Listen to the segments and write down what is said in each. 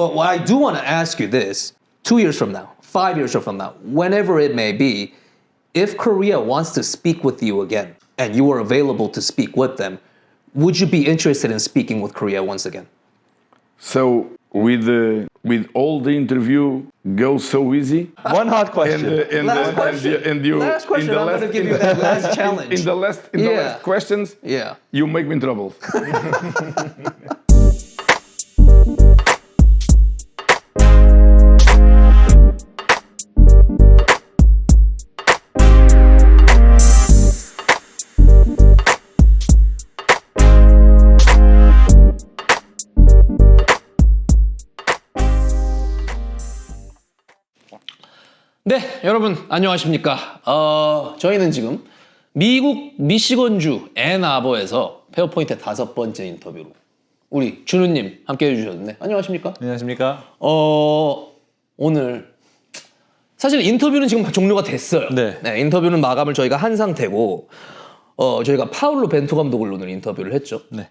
But what I do want to ask you this, 2 years from now, 5 years from now, whenever it may be, if Korea wants to speak with you again and you are available to speak with them, would you be interested in speaking with Korea once again? So with all the interview goes so easy. One hard question. Last question. I'm going to give you that last challenge. In the last questions, Yeah. you make me in trouble. 네, 여러분 안녕하십니까? 저희는 지금 미국 미시건주 앤아버에서 페어포인트 5번째 인터뷰로 우리 준우님 함께 해주셨는데 안녕하십니까? 안녕하십니까? 오늘 사실 인터뷰는 지금 종료가 됐어요. 네. 인터뷰는 마감을 저희가 한 상태고 저희가 파울로 벤투 감독을 오늘 인터뷰를 했죠. 네.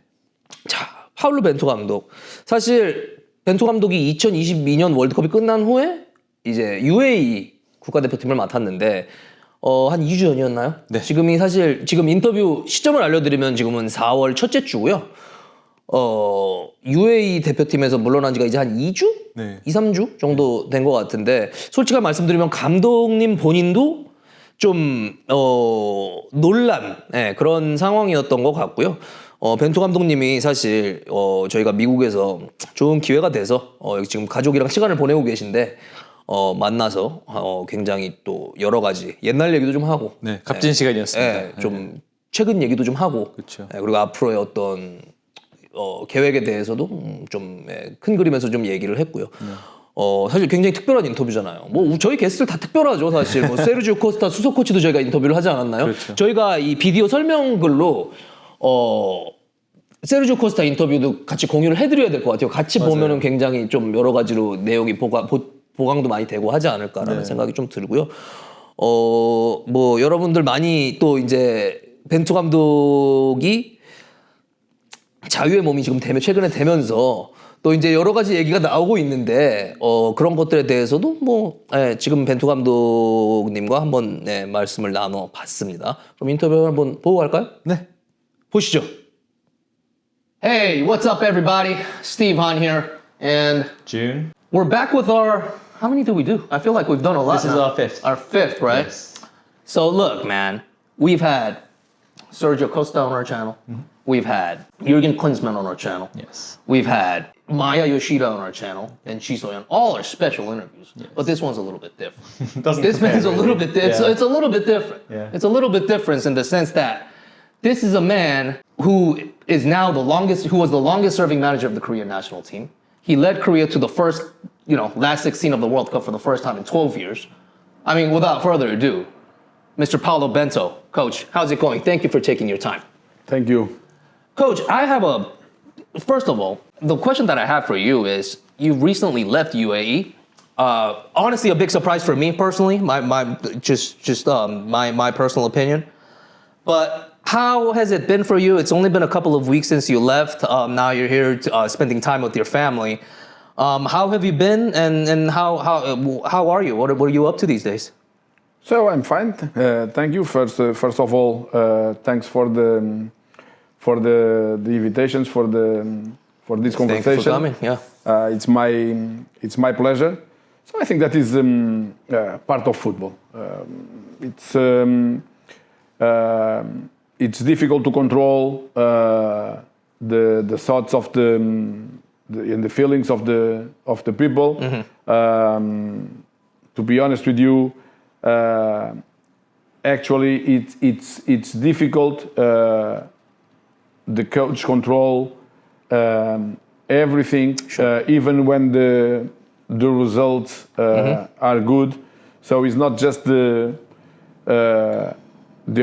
자, 파울로 벤투 감독. 사실 벤투 감독이 2022년 월드컵이 끝난 후에 이제 UAE 국가대표팀을 맡았는데 한 2주 전이었나요? 네. 지금 인터뷰 시점을 알려드리면 지금은 4월 첫째 주고요. UAE 대표팀에서 물러난 지가 이제 한 2주? 네. 2, 3주 정도 된 것 같은데 솔직히 말씀드리면 감독님 본인도 좀 놀란 그런 상황이었던 것 같고요. 벤투 감독님이 사실 저희가 미국에서 좋은 기회가 돼서 지금 가족이랑 시간을 보내고 계신데 만나서 굉장히 또 여러 가지 옛날 얘기도 좀 하고 네, 값진 시간이었습니다. 좀 최근 얘기도 좀 하고 그쵸. 그리고 앞으로의 어떤 계획에 대해서도 좀 큰 그림에서 좀 얘기를 했고요. 사실 굉장히 특별한 인터뷰잖아요. 뭐 저희 게스트들 다 특별하죠, 사실. 뭐 세르지우 코스타 수석코치도 저희가 인터뷰를 하지 않았나요? 그렇죠. 저희가 이 비디오 설명글로 세르지우 코스타 인터뷰도 같이 공유를 해드려야 될 것 같아요. 같이 맞아요. 보면은 굉장히 좀 여러 가지로 내용이 보강도 많이 되고 하지 않을까라는 생각이 좀 들고요. 뭐 여러분들 많이 또 이제 벤투 감독이 자유의 몸이 지금 최근에 되면서 또 이제 여러 가지 얘기가 나오고 있는데 그런 것들에 대해서도 뭐 지금 벤투 감독님과 한번 말씀을 나눠봤습니다. 그럼 인터뷰 한번 보고 갈까요? 네. 보시죠. Hey, what's up, everybody? Steve Han here, and June. we're back with our. How many do we do? I feel like we've done a lot. This is now. our fifth. Our fifth, right? Yes. So look, man, we've had Sergio Costa on our channel. We've had Jürgen Klinsmann on our channel. Yes. We've had Maya Yoshida on our channel and Shisoyan. All are special interviews, but this one's a little bit different. Doesn't This compare, man's a little really. bit. It's a little bit different. Yeah. It's a little bit different in the sense that this is a man who is now who was the longest serving manager of the Korean national team. He led Korea to the first, last 16 of the World Cup for the first time in 12 years. I mean, without further ado, Mr. Paulo Bento, Coach, how's it going? Thank you for taking your time. Thank you. Coach, first of all, the question that I have for you is, you recently left UAE. Honestly, a big surprise for me personally, my personal opinion. But how has it been for you? It's only been a couple of weeks since you left. Now you're here spending time with your family. How have you been, and how are you? What are you up to these days? So I'm fine. Thank you. First of all, thanks for the invitations for this conversation. Thank you for coming. Yeah. It's my pleasure. So I think that is part of football. It's difficult to control the thoughts of and the feelings of the people. To be honest with you, actually it's difficult. The coach control everything, even when the results are good. So it's not just the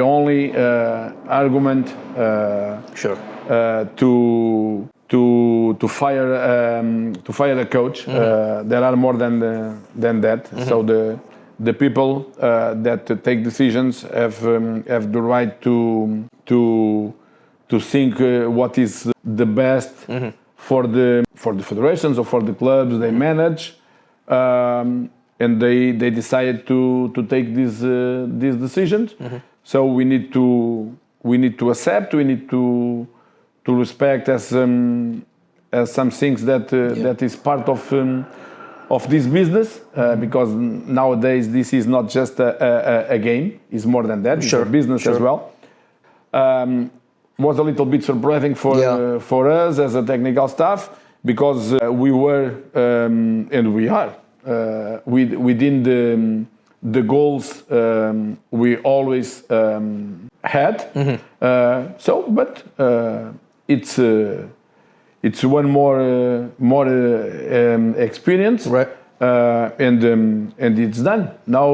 only argument to fire a coach. There are more than that. So the people that take decisions have the right to think what is the best for the federations or for the clubs they manage, and they decided to take these decisions. So we need to accept. We need to respect as some things that is part of this business, because nowadays this is not just a game, it's more than that, it's a business as well. Was a little bit surprising for us as a technical staff, because we were and we are within the goals we always had. But it's one more experience, right? And it's done. Now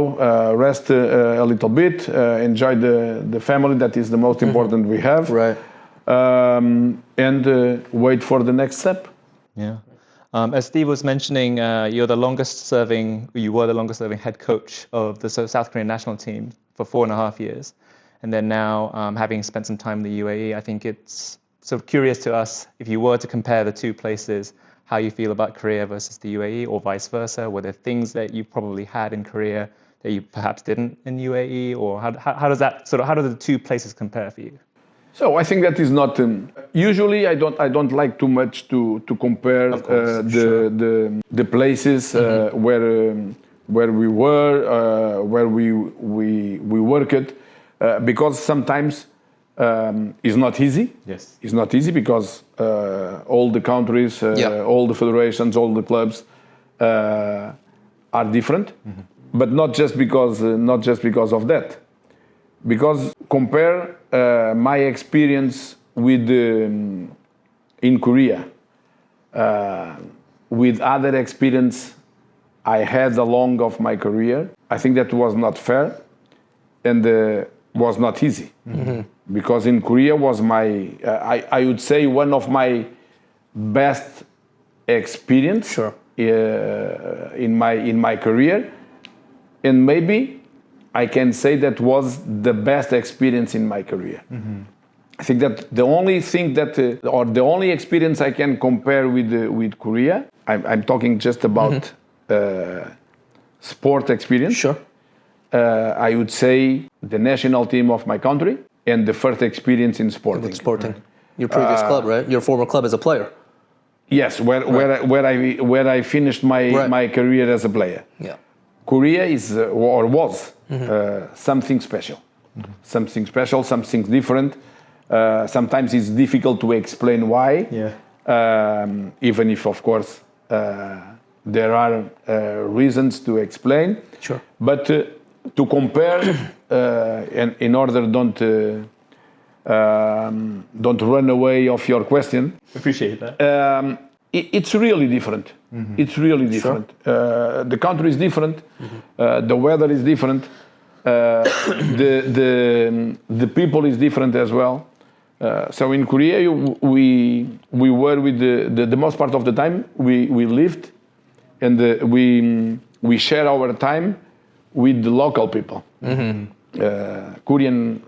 rest a little bit, enjoy the family. That is the most important we have, right? And wait for the next step. Yeah. As Steve was mentioning, you were the longest serving head coach of the South Korean national team for 4.5 years. And then now, having spent some time in the UAE, I think it's sort of curious to us, if you were to compare the two places, how you feel about Korea versus the UAE, or vice versa. Were there things that you probably had in Korea that you perhaps didn't in UAE, or how do the two places compare for you? So I think that is not. Usually, I don't like too much to compare the places where we were, where we worked, because sometimes it's not easy. Yes, it's not easy because all the countries, all the federations, all the clubs are different, but not just because of that. Because compare my experience with in Korea with other experience I had along of my career, I think that was not fair and was not easy. Because in Korea was I would say one of my best experience in my career, and maybe I can say that was the best experience in my career. I think that the only thing or the only experience I can compare with Korea, I'm talking just about sport experience. Sure. I would say the national team of my country and the first experience in sporting. Your previous club, right? Your former club as a player. Yes, where I finished my career as a player. Yeah. Korea is or was something special, something special, something different. Sometimes it's difficult to explain why, even if, of course, there are reasons to explain. Sure. But to compare, and in order don't run away of your question. Appreciate that. It's really different. It's really different. Sure. The country is different. The weather is different. The people is different as well. So in Korea, we were with the most part of the time we lived, and we share our time with the local people, Korean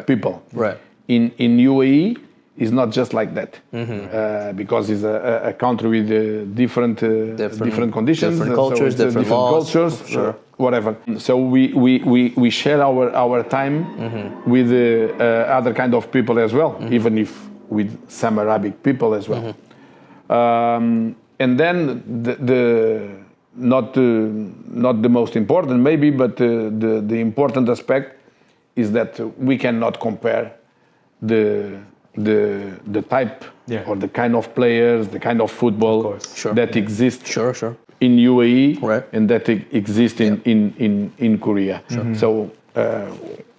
people. Right. In UAE, it's not just like that, because it's a country with different conditions, different cultures, so different laws, cultures, whatever. So we share our time with other kind of people as well, even if with some Arabic people as well. And then the not the most important maybe, but the important aspect is that we cannot compare the type or the kind of players, the kind of football that exists in UAE and that exists in Korea. So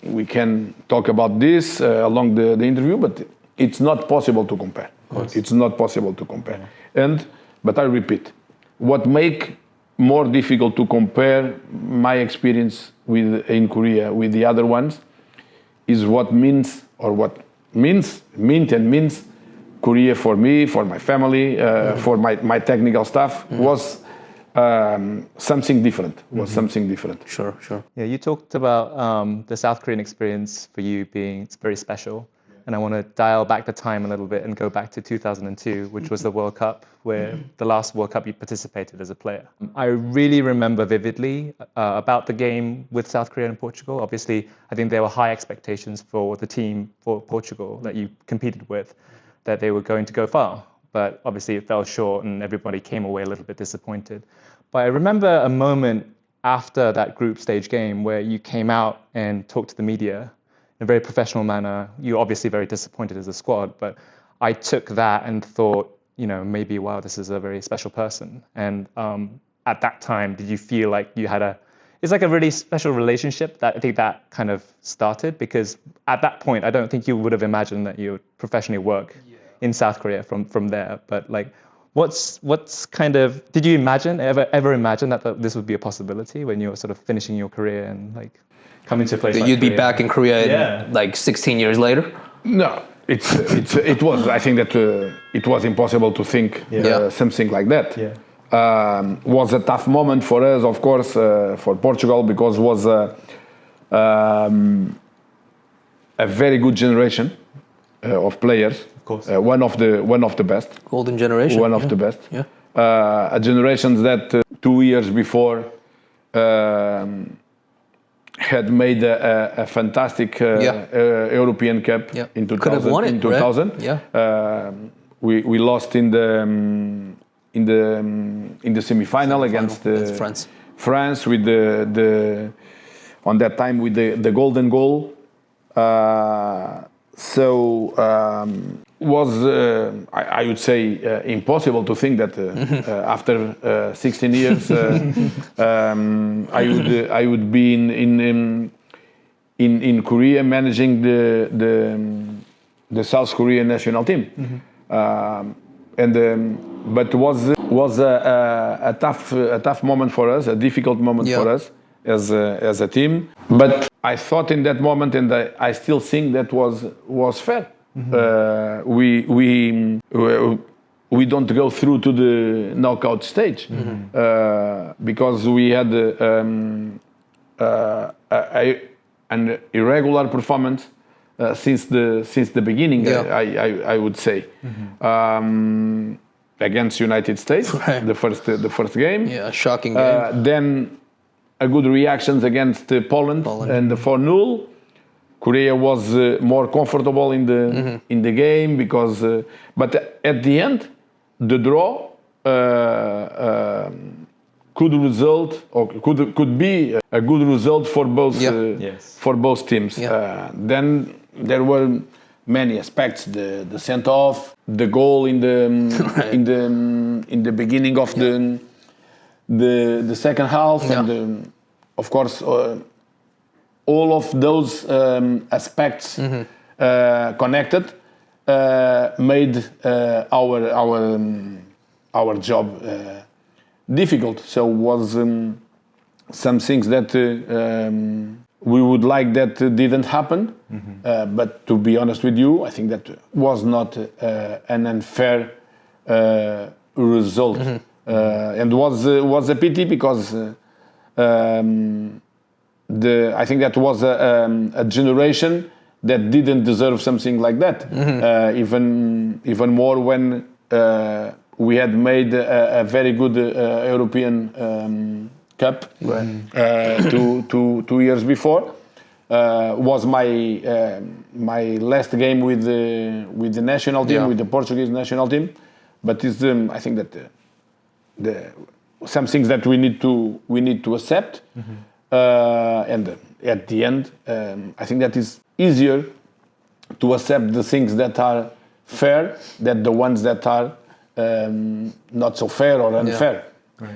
we can talk about this along the interview, but it's not possible to compare. It's not possible to compare. But I repeat, what make more difficult to compare my experience in Korea with the other ones is what means Korea for me, for my family, for my technical staff was something different. Sure. Yeah, you talked about the South Korean experience for you being very special. and I want to dial back the time a little bit and go back to 2002, which was the World Cup, where the last World Cup you participated as a player. I really remember vividly about the game with South Korea and Portugal. Obviously, I think there were high expectations for the team for Portugal that you competed with, that they were going to go far. But obviously it fell short and everybody came away a little bit disappointed. But I remember a moment after that group stage game where you came out and talked to the media in a very professional manner. You're obviously very disappointed as a squad, but I took that and thought, maybe, wow, this is a very special person. And at that time, did you feel like you had it's like a really special relationship that I think that kind of started? Because at that point, I don't think you would have imagined that you would professionally work in South Korea from there. But like, what's kind of, did you ever imagine that this would be a possibility when you were sort of finishing your career and like coming to a place That like you'd be Korea? back in Korea in like 16 years later? No, it was. I think that it was impossible to think something like that. Yeah. Was a tough moment for us, of course, for Portugal, because it was a very good generation of players. Of course. One of the best. Golden generation. One of the best. Yeah. A generation that 2 years before had made a fantastic European Cup in 2000. Could have won it, in 2000. Right? Yeah. We lost in the semi-final against France. France with the on that time with the golden goal. Was I would say impossible to think that after 16 years I would be in Korea managing the South Korean national team. But was a tough moment for us, a difficult moment for us as a team. But I thought in that moment, and I still think that was fair. We don't go through to the knockout stage because we had an irregular performance since the beginning. I would say against United States, right. the first game. Yeah, a shocking game. Then a good reactions against Poland and the 4-0. Korea was more comfortable in the game because, but at the end, the draw could result or could be a good result for both for both teams. Then there were many aspects: the sent off, the goal in the in the beginning of the second half, and of course. All of those aspects connected made our job difficult. So was some things that we would like that didn't happen. But to be honest with you, I think that was not an unfair result, and was a pity because. I think that was a generation that didn't deserve something like that. Even more when we had made a very good European Cup 2 years before. Was my last game with the national team, with the Portuguese national team. But it's I think that some things that we need to accept. And at the end, I think that is easier to accept the things that are fair than the ones that are not so fair or unfair. Right.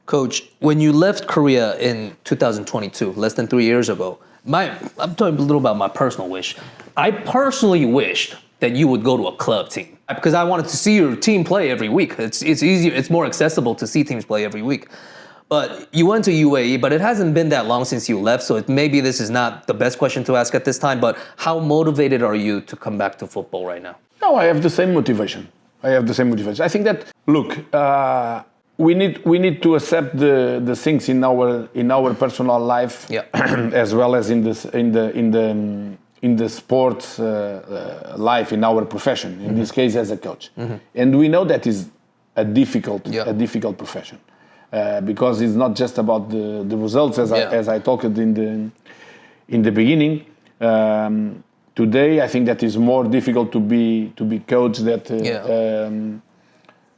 Coach, when you left Korea in 2022, less than 3 years ago, I'm talking a little about my personal wish. I personally wished that you would go to a club team because I wanted to see your team play every week. It's easier, it's more accessible to see teams play every week. But you went to UAE, but it hasn't been that long since you left, so maybe this is not the best question to ask at this time, but how motivated are you to come back to football right now? No, I have the same motivation. I think that, look, we need to accept the things in our personal life, as well as in the sports life, in our profession, in this case as a coach. And we know that is a difficult profession because it's not just about the results, as I talked in the beginning. Today, I think that is more difficult to be coached than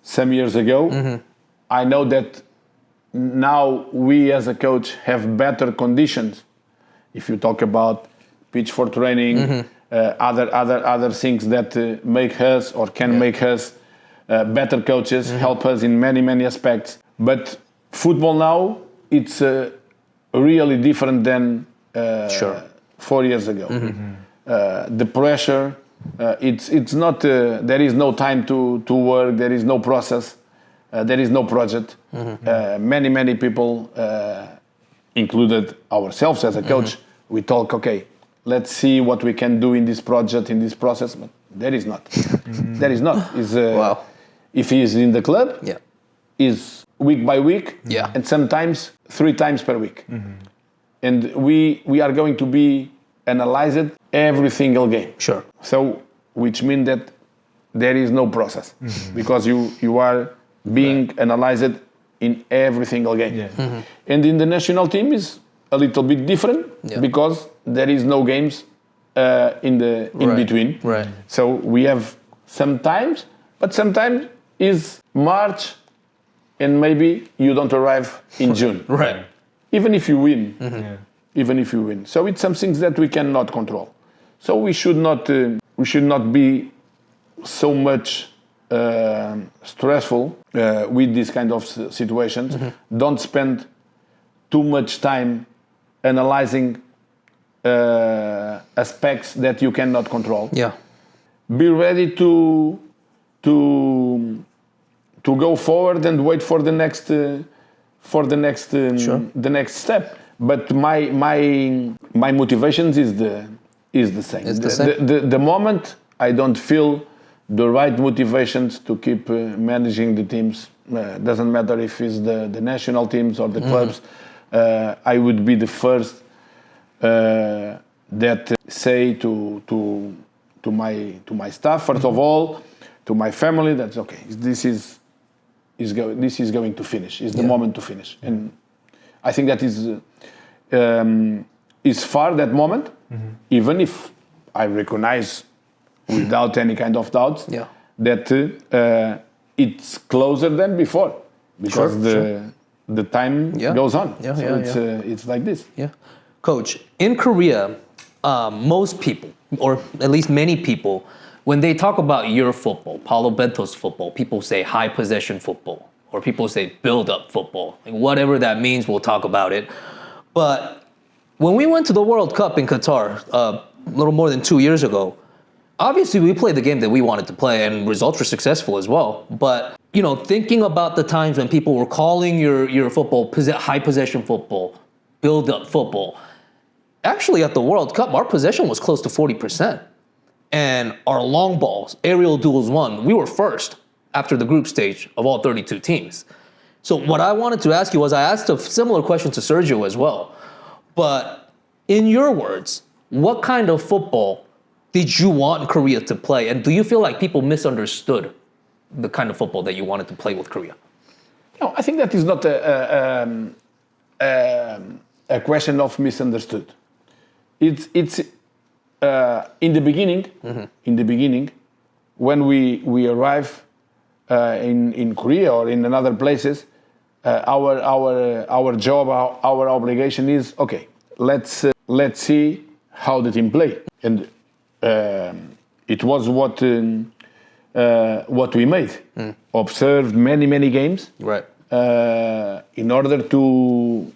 some years ago. I know that now we as a coach have better conditions. If you talk about pitch for training, other things that make us or can make us better coaches, help us in many aspects. But football now, it's really different than 4 years ago. The pressure, it's not. There is no time to work. There is no process. There is no project. Many people, included ourselves as a coach, we talk. Okay, let's see what we can do in this project, in this process. But there is not. There is not. Wow. If he is in the club, is week by week, and sometimes 3 times per week. And we are going to be analyzed every single game. Sure. So, which means that there is no process because you are being analyzed in every single game. And in the national team is a little bit different because there is no games in between. Right. So we have sometimes, but sometimes is March and maybe you don't arrive in June. Right. Even if you win. Even if you win. So it's some things that we cannot control. So we should not be so much stressful with these kind of situations. Don't spend too much time analyzing aspects that you cannot control. Be ready to go forward and wait for the next the next step. But my motivations is the same. It's the same. The moment I don't feel the right motivations to keep managing the teams, doesn't matter if it's the national teams or the clubs, I would be the first that say to my staff, first of all, to my family, that's okay. This is going to finish. It's the moment to finish, and I think that is far that moment, even if I recognize without any kind of doubt that it's closer than before because the time goes on. It's like this. Coach, in Korea, most people, or at least many people, when they talk about your football, Paulo Bento's football, people say high possession football, or people say build-up football. Like whatever that means, we'll talk about it. But when we went to the World Cup in Qatar a little more than 2 years ago, obviously we played the game that we wanted to play and results were successful as well. But, you know, thinking about the times when people were calling your football high possession football, build-up football, actually at the World Cup, our possession was close to 40%. And our long balls, aerial duels won. We were first after the group stage of all 32 teams. So what I wanted to ask you was, I asked a similar question to Sergio as well. But in your words, what kind of football did you want Korea to play? And do you feel like people misunderstood the kind of football that you wanted to play with Korea? No, I think that is not a question of misunderstood. It's in the beginning, when we arrive in Korea or in other places, our job, our obligation is okay. Let's see how the team play, and it was what we made. Observed many games, right? In order to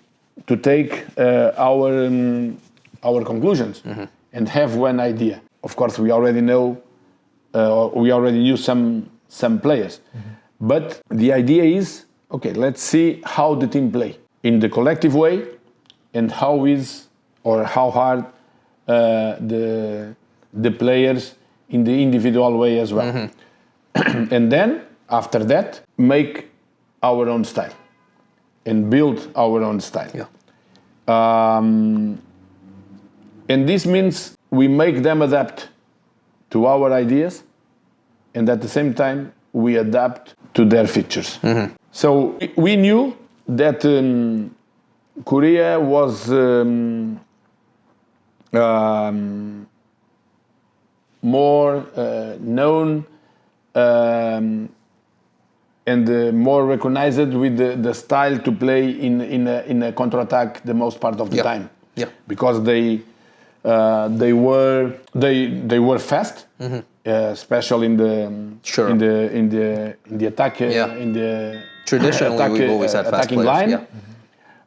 take our conclusions and have one idea. Of course, we already know, we already knew some players, but the idea is okay. Let's see how the team play in the collective way, and how hard the players in the individual way as well. And then after that, make our own style and build our own style. And this means we make them adapt to our ideas, and at the same time we adapt to their features. So we knew that Korea was more known and more recognized with the style to play in a counterattack the most part of the time. Yeah. Because they were fast, especially in the Sure. in the attack in the Traditionally, we've always had fast attacking players. line.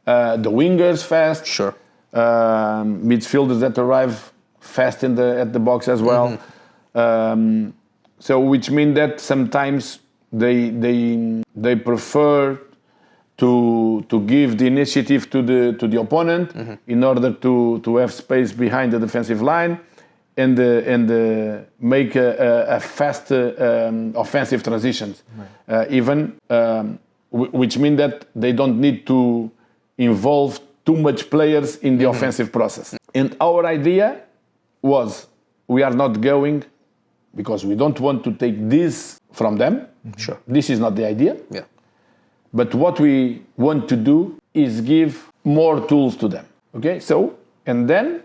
Yeah. The wingers fast. Sure. Midfielders that arrive fast at the box as well. So which means that sometimes they prefer to give the initiative to the opponent in order to have space behind the defensive line and make a fast offensive transitions. Which means that they don't need to involve too much players in the offensive process. And our idea was, we are not going, because we don't want to take this from them. Sure. This is not the idea. Yeah. But what we want to do is give more tools to them. Okay, so, and then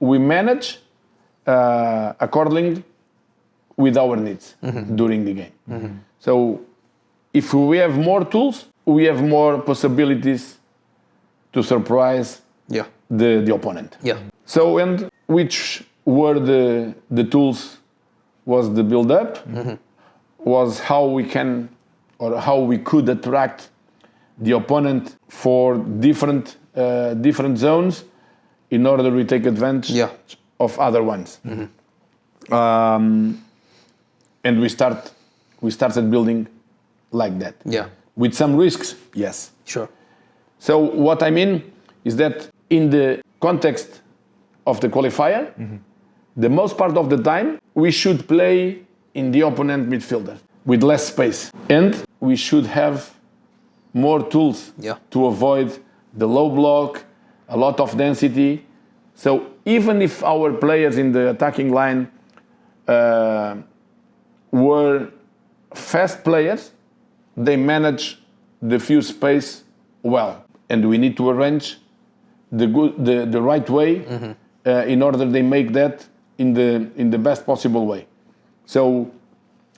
we manage according with our needs during the game. So if we have more tools, we have more possibilities to surprise Yeah. the opponent. Yeah. So, and which were the tools was the build-up, was how we can, or how we could attract the opponent for different zones in order to take advantage Yeah. of other ones. And we started building like that. Yeah. With some risks, yes. Sure. So what I mean is that in the context of the qualifier, the most part of the time we should play in the opponent midfielder with less space, and we should have more tools Yeah. to avoid the low block, a lot of density. So even if our players in the attacking line were fast players, they manage the few space well, and we need to arrange the right way in order they make that in the best possible way. So,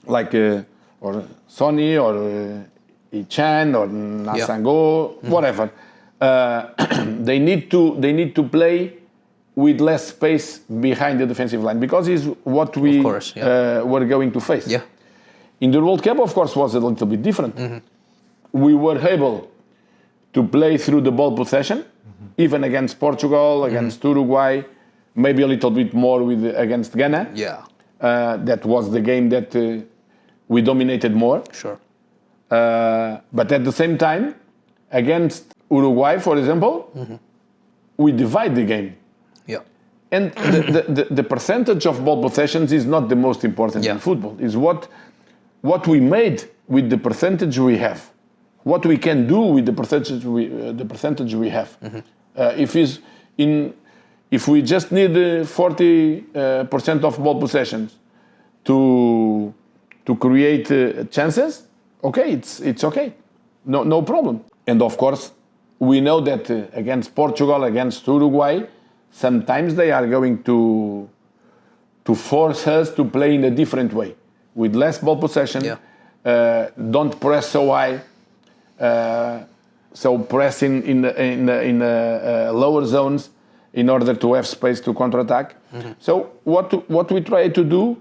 like or Sonny or Ichan or Nasango, whatever, they need to play with less space behind the defensive line, because it's what we were going to face. Yeah. In the World Cup, of course, was a little bit different. We were able to play through the ball possession, even against Portugal, against Uruguay, maybe a little bit more against Ghana. Yeah. That was the game that we dominated more. Sure. But at the same time, against Uruguay, for example, we divide the game. Yeah. And the percentage of ball possessions is not the most important in football. It's what we made with the percentage we have, what we can do with the percentage we have. If we just need 40% of ball possessions to create chances, okay, it's okay, no problem. And of course, we know that against Portugal, against Uruguay, sometimes they are going to force us to play in a different way, with less ball possession. Yeah. Don't press so high. So press in lower zones in order to have space to counterattack. So what we tried to do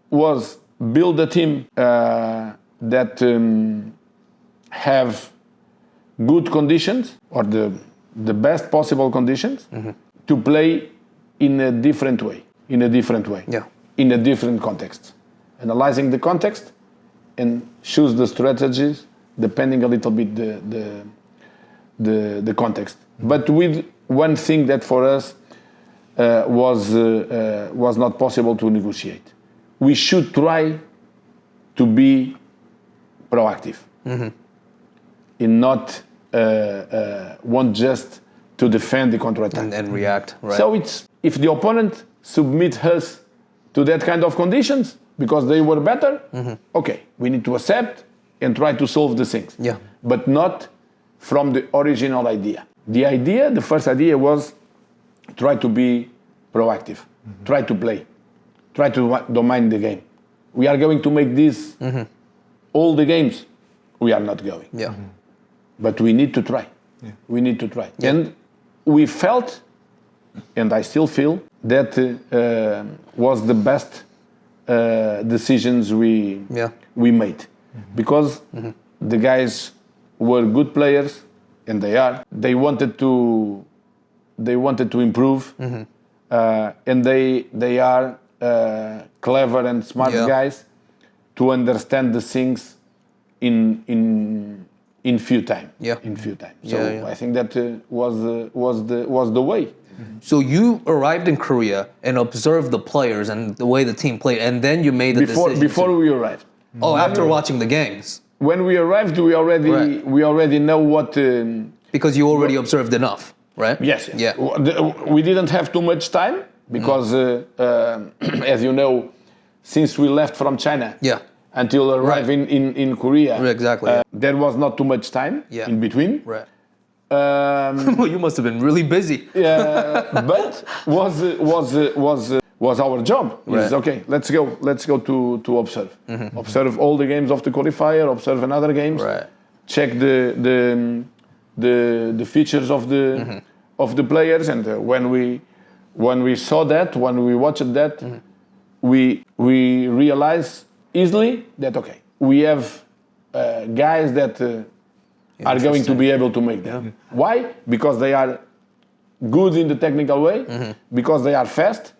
was build a team that have good conditions, or the best possible conditions, to play in a different way, in a different context. Analyzing the context and choose the strategies depending a little bit the context. But with one thing that for us was not possible to negotiate. We should try to be proactive and not want just to defend the counterattack. And react, right? So it's, if the opponent submit us to that kind of conditions because they were better. Okay, we need to accept and try to solve the things. Yeah. But not from the original idea. The first idea was try to be proactive, try to play, try to dominate the game. We are going to make this all the games. We are not going. Yeah. But we need to try. Yeah. We need to try. Yeah. And we felt, and I still feel, that was the best decisions we made. Because the guys were good players, and they are. They wanted to improve, and they are clever and smart guys to understand the things in few time. Yeah. In few time. So I think that was the way. So you arrived in Korea and observed the players and the way the team played, and then you made the decision. Before we arrived. Oh, after watching the games. When we arrived, we already know what. Because you already observed enough, right? Yes. Yeah. We didn't have too much time because, as you know, since we left from China until arriving in Korea, Exactly. there was not too much time in between. Right. Well, you must have been really busy. But was our job. It's okay. Let's go to observe. Observe all the games of the qualifier. Observe another games. Right. Check the features of the players, and when we saw that, when we watched that, we realized easily that okay, we have guys that are going to be able to make that. Why? Because they are good in the technical way, because they are fast,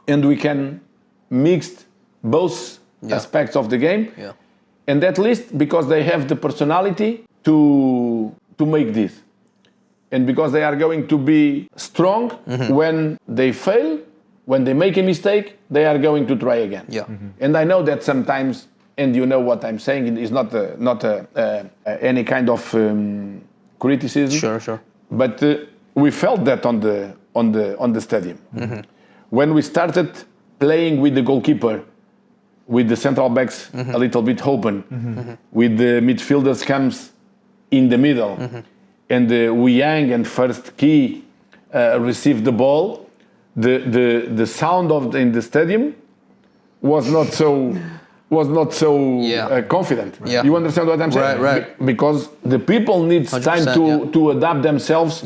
and we can mix both aspects of the game, and at least because they have the personality to make this, and because they are going to be strong when they fail, when they make a mistake, they are going to try again. And I know that sometimes, and you know what I'm saying, it is not any kind of criticism. Sure. But we felt that on the stadium. When we started playing with the goalkeeper, with the central backs a little bit open, with the midfielders comes in the middle, and Woo-young and first Key received the ball, the sound in the stadium was not so confident. You understand what I'm saying? Right. Because the people need time to adapt themselves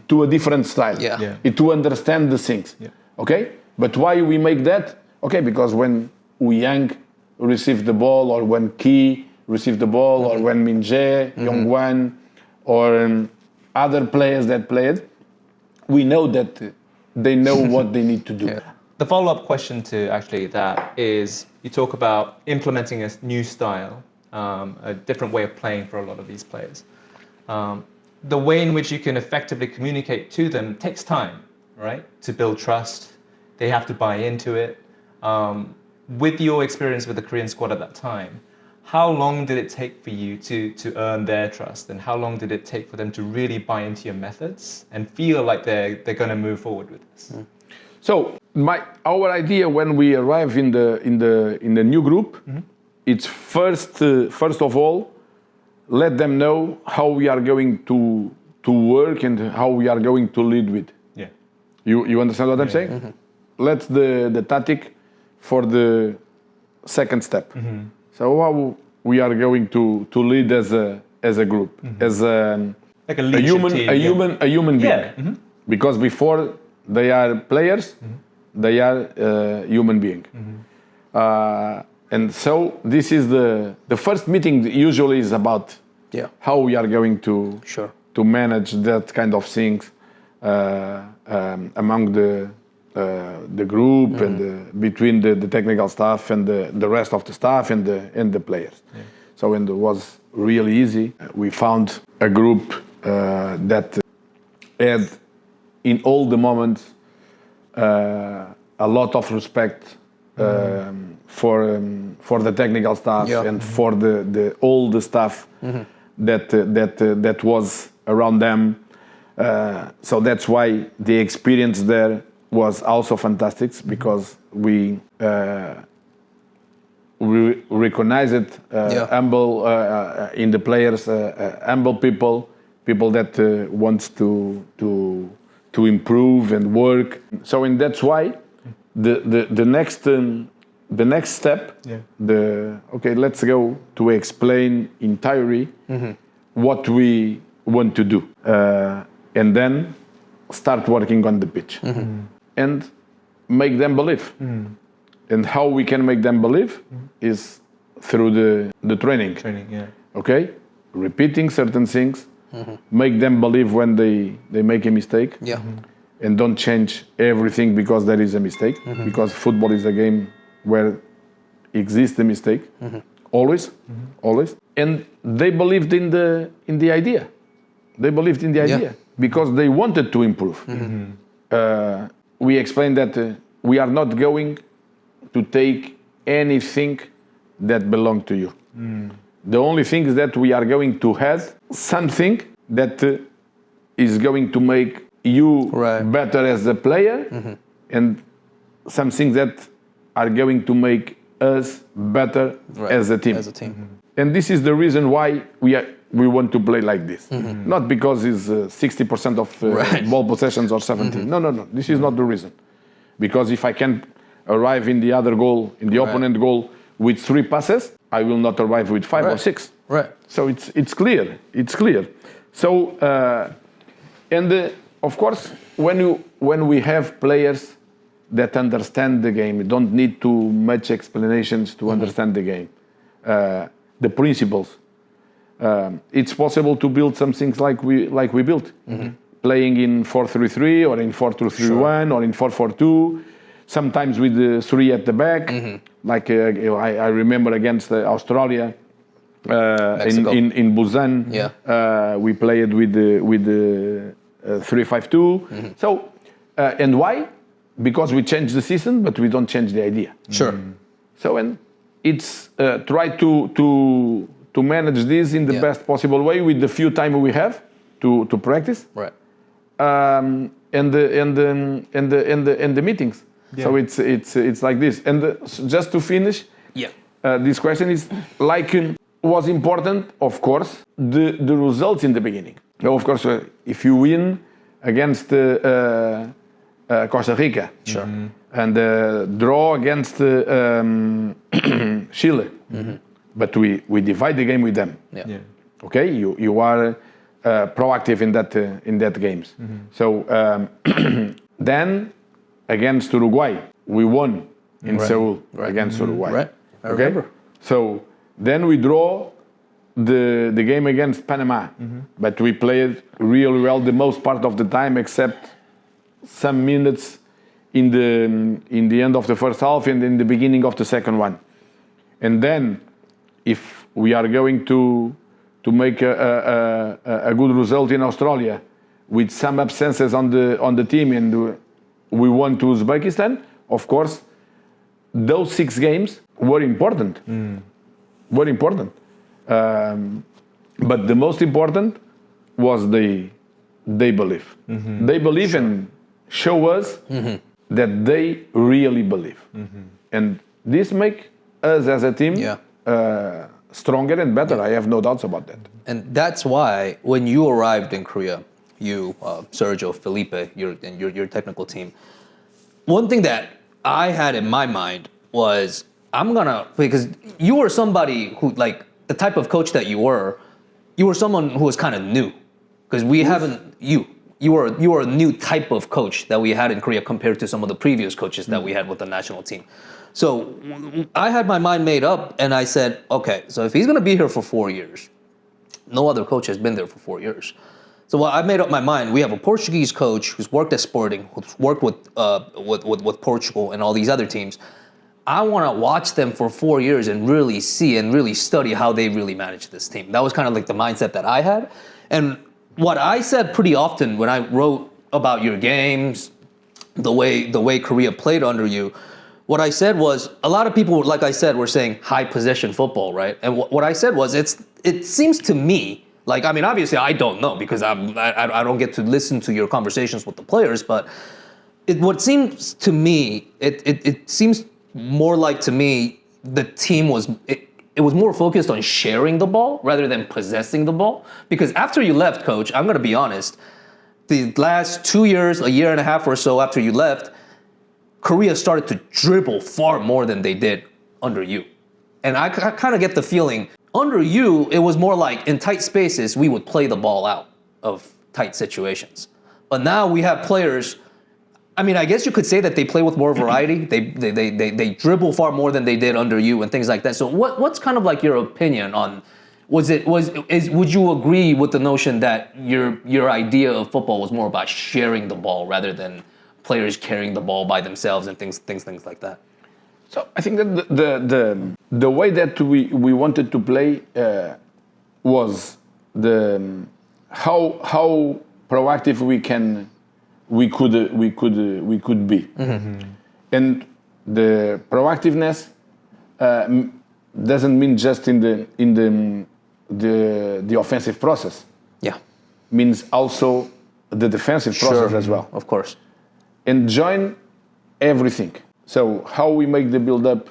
to a different style, to understand the things. Okay? But why we make that? Okay, because when Woo-young received the ball, or when Key received the ball, or when Min-jae, Young-won, or other players that played, we know that they know what they need to do. The follow-up question to actually that is, you talk about implementing a new style, a different way of playing for a lot of these players. The way in which you can effectively communicate to them takes time, right? To build trust, they have to buy into it. With your experience with the Korean squad at that time, how long did it take for you to earn their trust, and how long did it take for them to really buy into your methods and feel like they're going to move forward with this? So our idea when we arrive in the new group, it's first of all, let them know how we are going to work and how we are going to lead with. Yeah. You understand what I'm saying? Let's the tactic for the second step. So how we are going to lead as a group, as Like a human being. Because before they are players, they are human being. And so this is the first meeting usually is about how we are going to manage that kind of things among the group and between the technical staff and the rest of the staff and the players. So when it was really easy, we found a group that had in all the moments a lot of respect for the technical staff and for all the staff that was around them. So that's why the experience there was also fantastic because we recognized humble in the players, humble people that wants to improve and work. So, and that's why the next step, let's go to explain entirely what we want to do, and then start working on the pitch and make them believe. And how we can make them believe is through the training. Okay, repeating certain things, make them believe when they make a mistake. And don't change everything because there is a mistake. Because football is a game where exists a mistake, always. And they believed in the idea. They believed in the idea because they wanted to improve. We explained that we are not going to take anything that belongs to you. The only thing is that we are going to have something that is going to make you better as a player, and some things that are going to make us better as a team. And this is the reason why we want to play like this. Not because it's 60% of ball possessions or 70. No. This is not the reason. Because if I can arrive in the other goal, in the opponent goal, with 3 passes, I will not arrive with 5 or 6. So it's clear. So of course, when we have players that understand the game, don't need too much explanations to understand the game. The principles. It's possible to build some things like we built, playing in 4-3-3 or in 4-2-3-1 or in 4-4-2. Sometimes with the 3 at the back, like I remember against Australia in Busan, we played with the 3-5-2. So, and why? Because we changed the system, but we don't change the idea. So, and it's try to manage this in the best possible way with the few time we have to practice, and the meetings. So it's like this. And just to finish, this question is like was important, of course, the results in the beginning. Now, of course, if you win against Costa Rica, and draw against Chile, but we divide the game with them. Okay, you are proactive in that games. So then against Uruguay, we won in Seoul against Uruguay. I remember. So then we draw the game against Panama, but we played really well the most part of the time, except some minutes in the end of the first half and in the beginning of the second one. And then, if we are going to make a good result in Australia with some absences on the team, and we won to Uzbekistan, of course, those 6 games were important. Were important. But the most important was they believe. They believe and show us that they really believe. And this make us as a team stronger and better. I have no doubts about that. And that's why when you arrived in Korea, you, Sergio, Felipe, your technical team, one thing that I had in my mind was because you were somebody who, like, the type of coach that you were someone who was kind of new, because we haven't, you were a new type of coach that we had in Korea compared to some of the previous coaches that we had with the national team. So I had my mind made up, and I said, okay, so if he's going to be here for 4 years, no other coach has been there for 4 years. So I made up my mind. We have a Portuguese coach who's worked at Sporting, who's worked with Portugal and all these other teams. I want to watch them for 4 years and really see and really study how they really manage this team. That was kind of like the mindset that I had. And what I said pretty often when I wrote about your games, the way Korea played under you, what I said was, a lot of people, like I said, were saying high possession football, right? And what I said was, it seems to me, like, I mean, obviously I don't know because I don't get to listen to your conversations with the players, but what seems to me, it seems more like to me the team was it was more focused on sharing the ball rather than possessing the ball. Because after you left, coach, I'm going to be honest, the last 2 years, a year and a half or so after you left, Korea started to dribble far more than they did under you. And I kind of get the feeling, under you, it was more like in tight spaces, we would play the ball out of tight situations. But now we have players, I mean, I guess you could say that they play with more variety. They dribble far more than they did under you and things like that. So what's kind of like your opinion on, would you agree with the notion that your idea of football was more about sharing the ball rather than players carrying the ball by themselves and things like that? So I think that the way that we wanted to play was how proactive we could be, and the proactiveness doesn't mean just in the offensive process. Yeah, means also the defensive process as well. Of course. And join everything. So how we make the build-up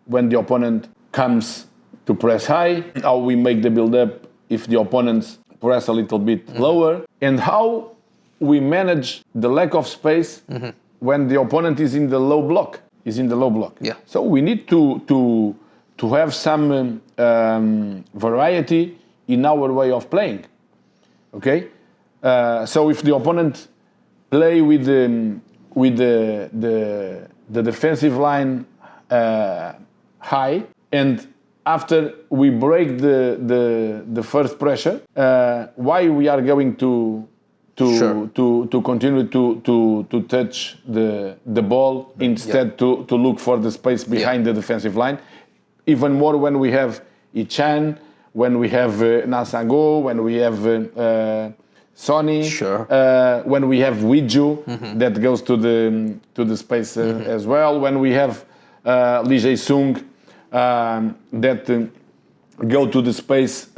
when the opponent comes to press high, how we make the build-up if the opponents press a little bit lower, and how we manage the lack of space when the opponent is in the low block. Yeah. So we need to have some variety in our way of playing. Okay. So if the opponent play with the defensive line high, and after we break the first pressure, why we are going to continue to touch the ball instead to look for the space behind the defensive line, even more when we have Ichan, when we have Nasango, when we have Sonny, when we have Wiju that goes to the space as well, when we have Lee Jae-sung that go to the space,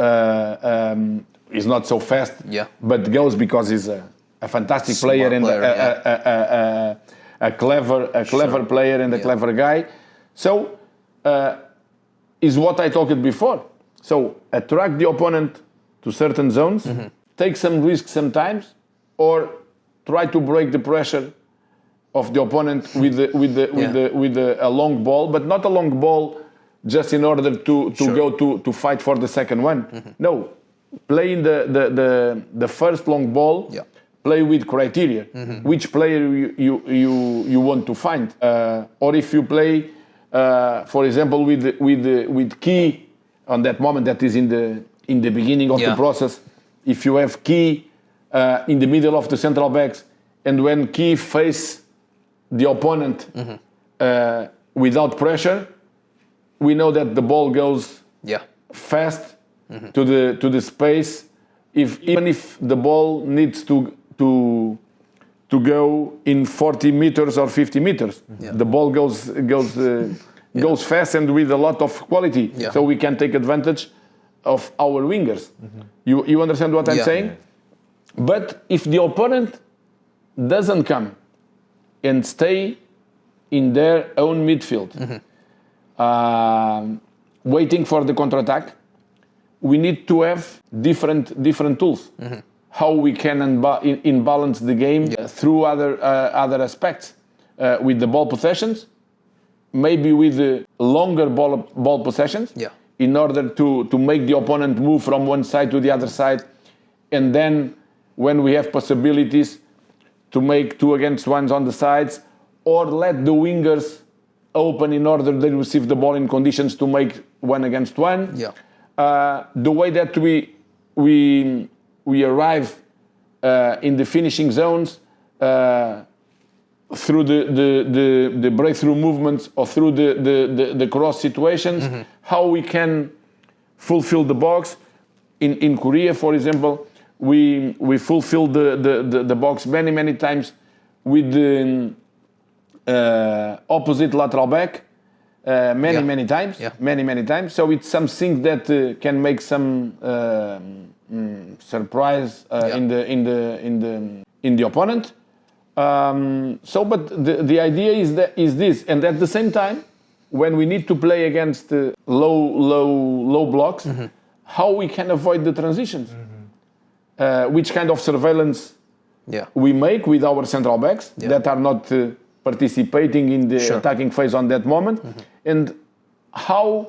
is not so fast, but goes because he's a fantastic player and a clever player and a clever guy. So is what I talked before. So attract the opponent to certain zones, take some risk sometimes, or try to break the pressure of the opponent with a long ball, but not a long ball just in order to go to fight for the second one. No, play in the first long ball. Play with criteria. Which player you want to find, or if you play, for example, with Key on that moment that is in the beginning of the process. If you have Key in the middle of the central backs, and when Key face the opponent without pressure, we know that the ball goes fast to the space. Even if the ball needs to go in 40 meters or 50 meters, the ball goes fast and with a lot of quality. So we can take advantage of our wingers. You understand what I'm saying? But if the opponent doesn't come and stay in their own midfield, waiting for the counter-attack, we need to have different tools. How we can imbalance the game through other aspects, with the ball possessions, maybe with the longer ball possessions, in order to make the opponent move from one side to the other side, and then when we have possibilities to make 2 against 1s on the sides, or let the wingers open in order they receive the ball in conditions to make 1 against 1. The way that we arrive in the finishing zones through the breakthrough movements or through the cross situations, how we can fulfill the box. In Korea, for example, we fulfill the box many times with the opposite lateral back, many times. So it's something that can make some surprise in the opponent. But the idea is this, and at the same time, when we need to play against low blocks, how we can avoid the transitions, which kind of surveillance we make with our central backs that are not participating in the attacking phase on that moment, and how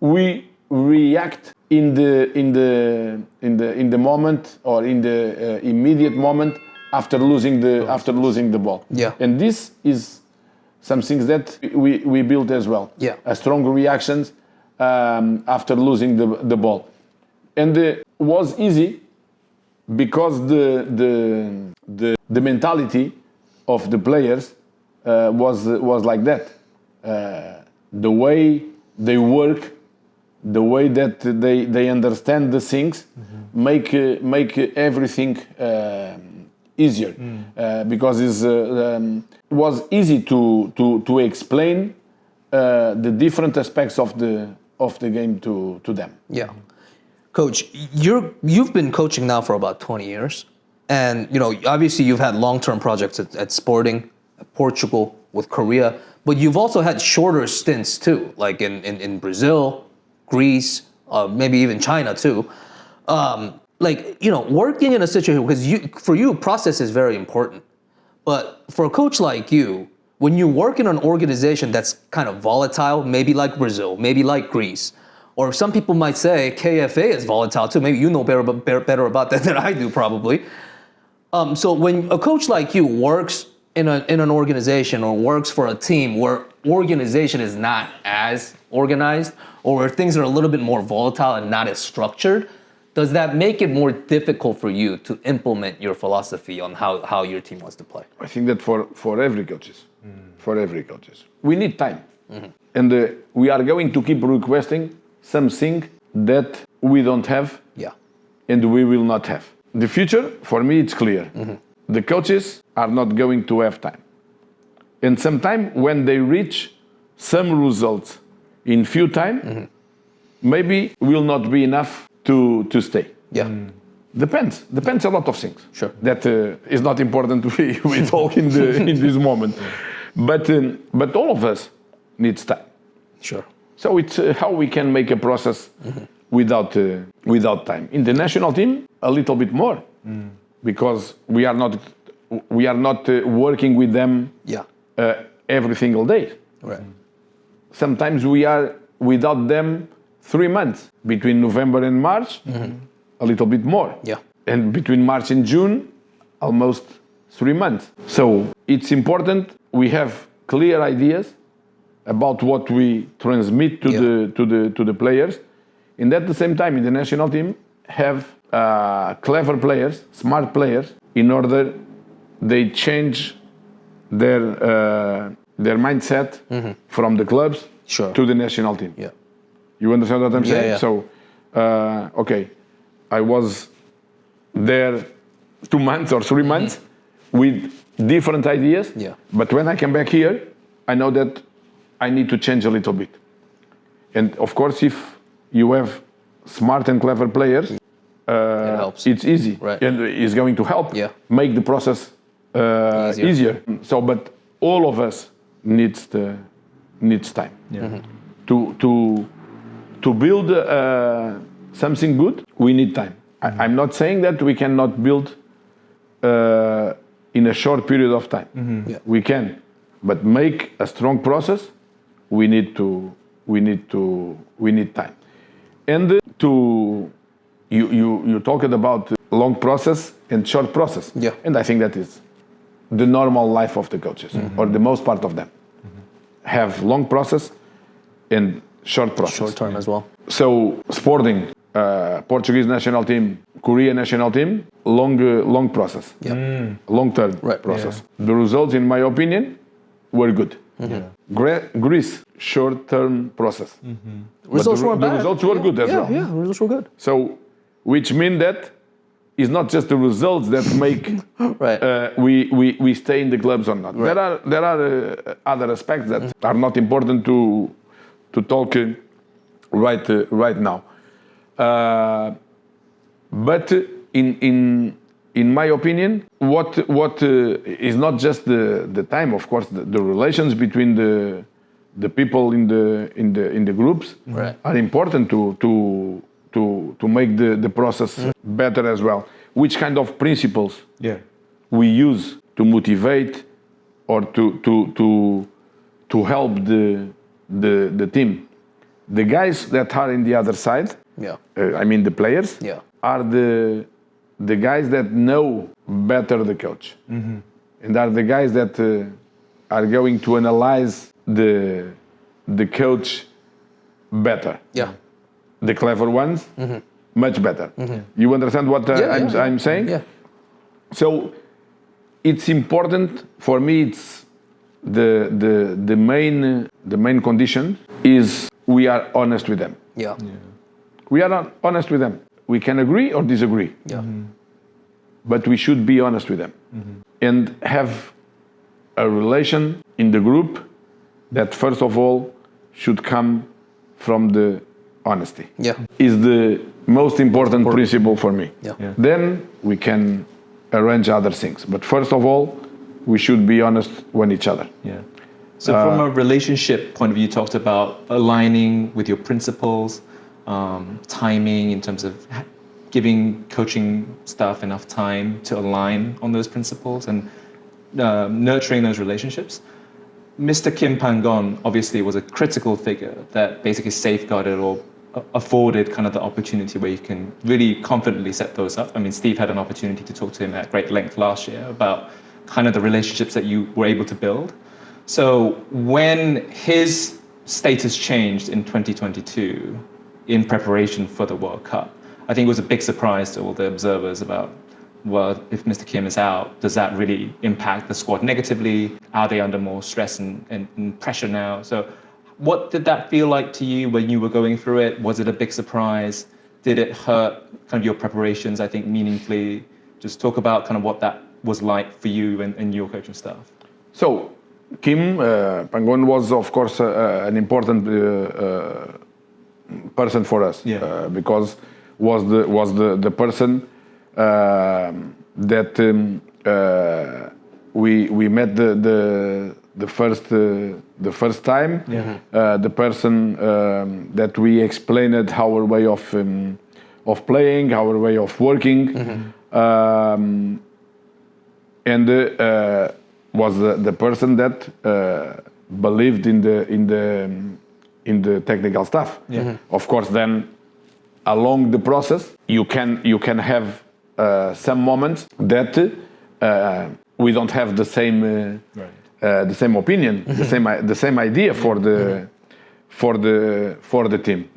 we react in the moment or in the immediate moment after losing the ball. And this is some things that we built as well. A strong reactions after losing the ball, and it was easy because the mentality of the players was like that. The way they work, the way that they understand the things, make everything easier, because it was easy to explain the different aspects of the game to them. Coach, you've been coaching now for about 20 years, and obviously you've had long-term projects at Sporting, Portugal, with Korea, but you've also had shorter stints too, like in Brazil, Greece, maybe even China too. Working in a situation, because for you, process is very important. But for a coach like you, when you work in an organization that's kind of volatile, maybe like Brazil, maybe like Greece, or some people might say KFA is volatile too. Maybe you know better about that than I do, probably. So when a coach like you works in an organization or works for a team where organization is not as organized, or where things are a little bit more volatile and not as structured, does that make it more difficult for you to implement your philosophy on how your team wants to play? I think that for every coaches, we need time, and we are going to keep requesting something that we don't have, and we will not have. The future, for me, it's clear. The coaches are not going to have time, and sometimes when they reach some results in few time, maybe will not be enough to stay. Depends a lot of things. That is not important we talk in this moment, but all of us needs time. So it's how we can make a process without time. In the national team, a little bit more, because we are not working with them every single day. Sometimes we are without them 3 months. Between November and March, a little bit more. And between March and June, almost 3 months. So it's important we have clear ideas about what we transmit to the players, and at the same time in the national team have clever players, smart players, in order they change their mindset from the clubs to the national team. You understand what I'm saying? So, okay, I was there 2 months or 3 months with different ideas, but when I come back here, I know that I need to change a little bit. And of course, if you have smart and clever players, it helps. It's easy, and it's going to help make the process easier. So, but all of us needs time to build something good. We need time. I'm not saying that we cannot build in a short period of time. We can, but make a strong process. We need time. And you talked about long process and short process. And I think that is the normal life of the coaches, or the most part of them. Have long process and short process. Short term as well. So Sporting, Portuguese national team, Korea national team, long process, long term process. The results, in my opinion, were good. Greece, short term process. Results weren't bad. The results were good as well. Yeah, results were good. So, which mean that it's not just the results that make we stay in the clubs or not. There are other aspects that are not important to talk right now. But in in my opinion, what is not just the time, of course, the relations between the people in the groups are important to make the process better as well. Which kind of principles we use to motivate or to help the team. The guys that are in the other side, I mean the players, are the guys that know better the coach, and are the guys that are going to analyze the coach better. The clever ones, much better. You understand what I'm saying? Yeah. So it's important for me. It's the main condition is we are honest with them. We are honest with them. We can agree or disagree. But we should be honest with them and have a relation in the group that first of all should come from the honesty. Is the most important principle for me. Then we can arrange other things. But first of all, we should be honest with each other. So from a relationship point of view, you talked about aligning with your principles, timing in terms of giving coaching staff enough time to align on those principles and nurturing those relationships. Mr. Kim Pan-Gon obviously was a critical figure that basically safeguarded or afforded kind of the opportunity where you can really confidently set those up. I mean, Steve had an opportunity to talk to him at great length last year about kind of the relationships that you were able to build. So when his status changed in 2022 in preparation for the World Cup, I think it was a big surprise to all the observers about, well, if Mr. Kim is out, does that really impact the squad negatively? Are they under more stress and pressure now? So what did that feel like to you when you were going through it? Was it a big surprise? Did it hurt kind of your preparations, I think, meaningfully? Just talk about kind of what that was like for you and your coaching staff. So Kim Pan-Gon was, of course, an important person for us because was the person that we met the first time. The person that we explained our way of playing, our way of working, and was the person that believed in the technical staff. Of course, then along the process, you can have some moments that we don't have the same opinion, the same idea for the team.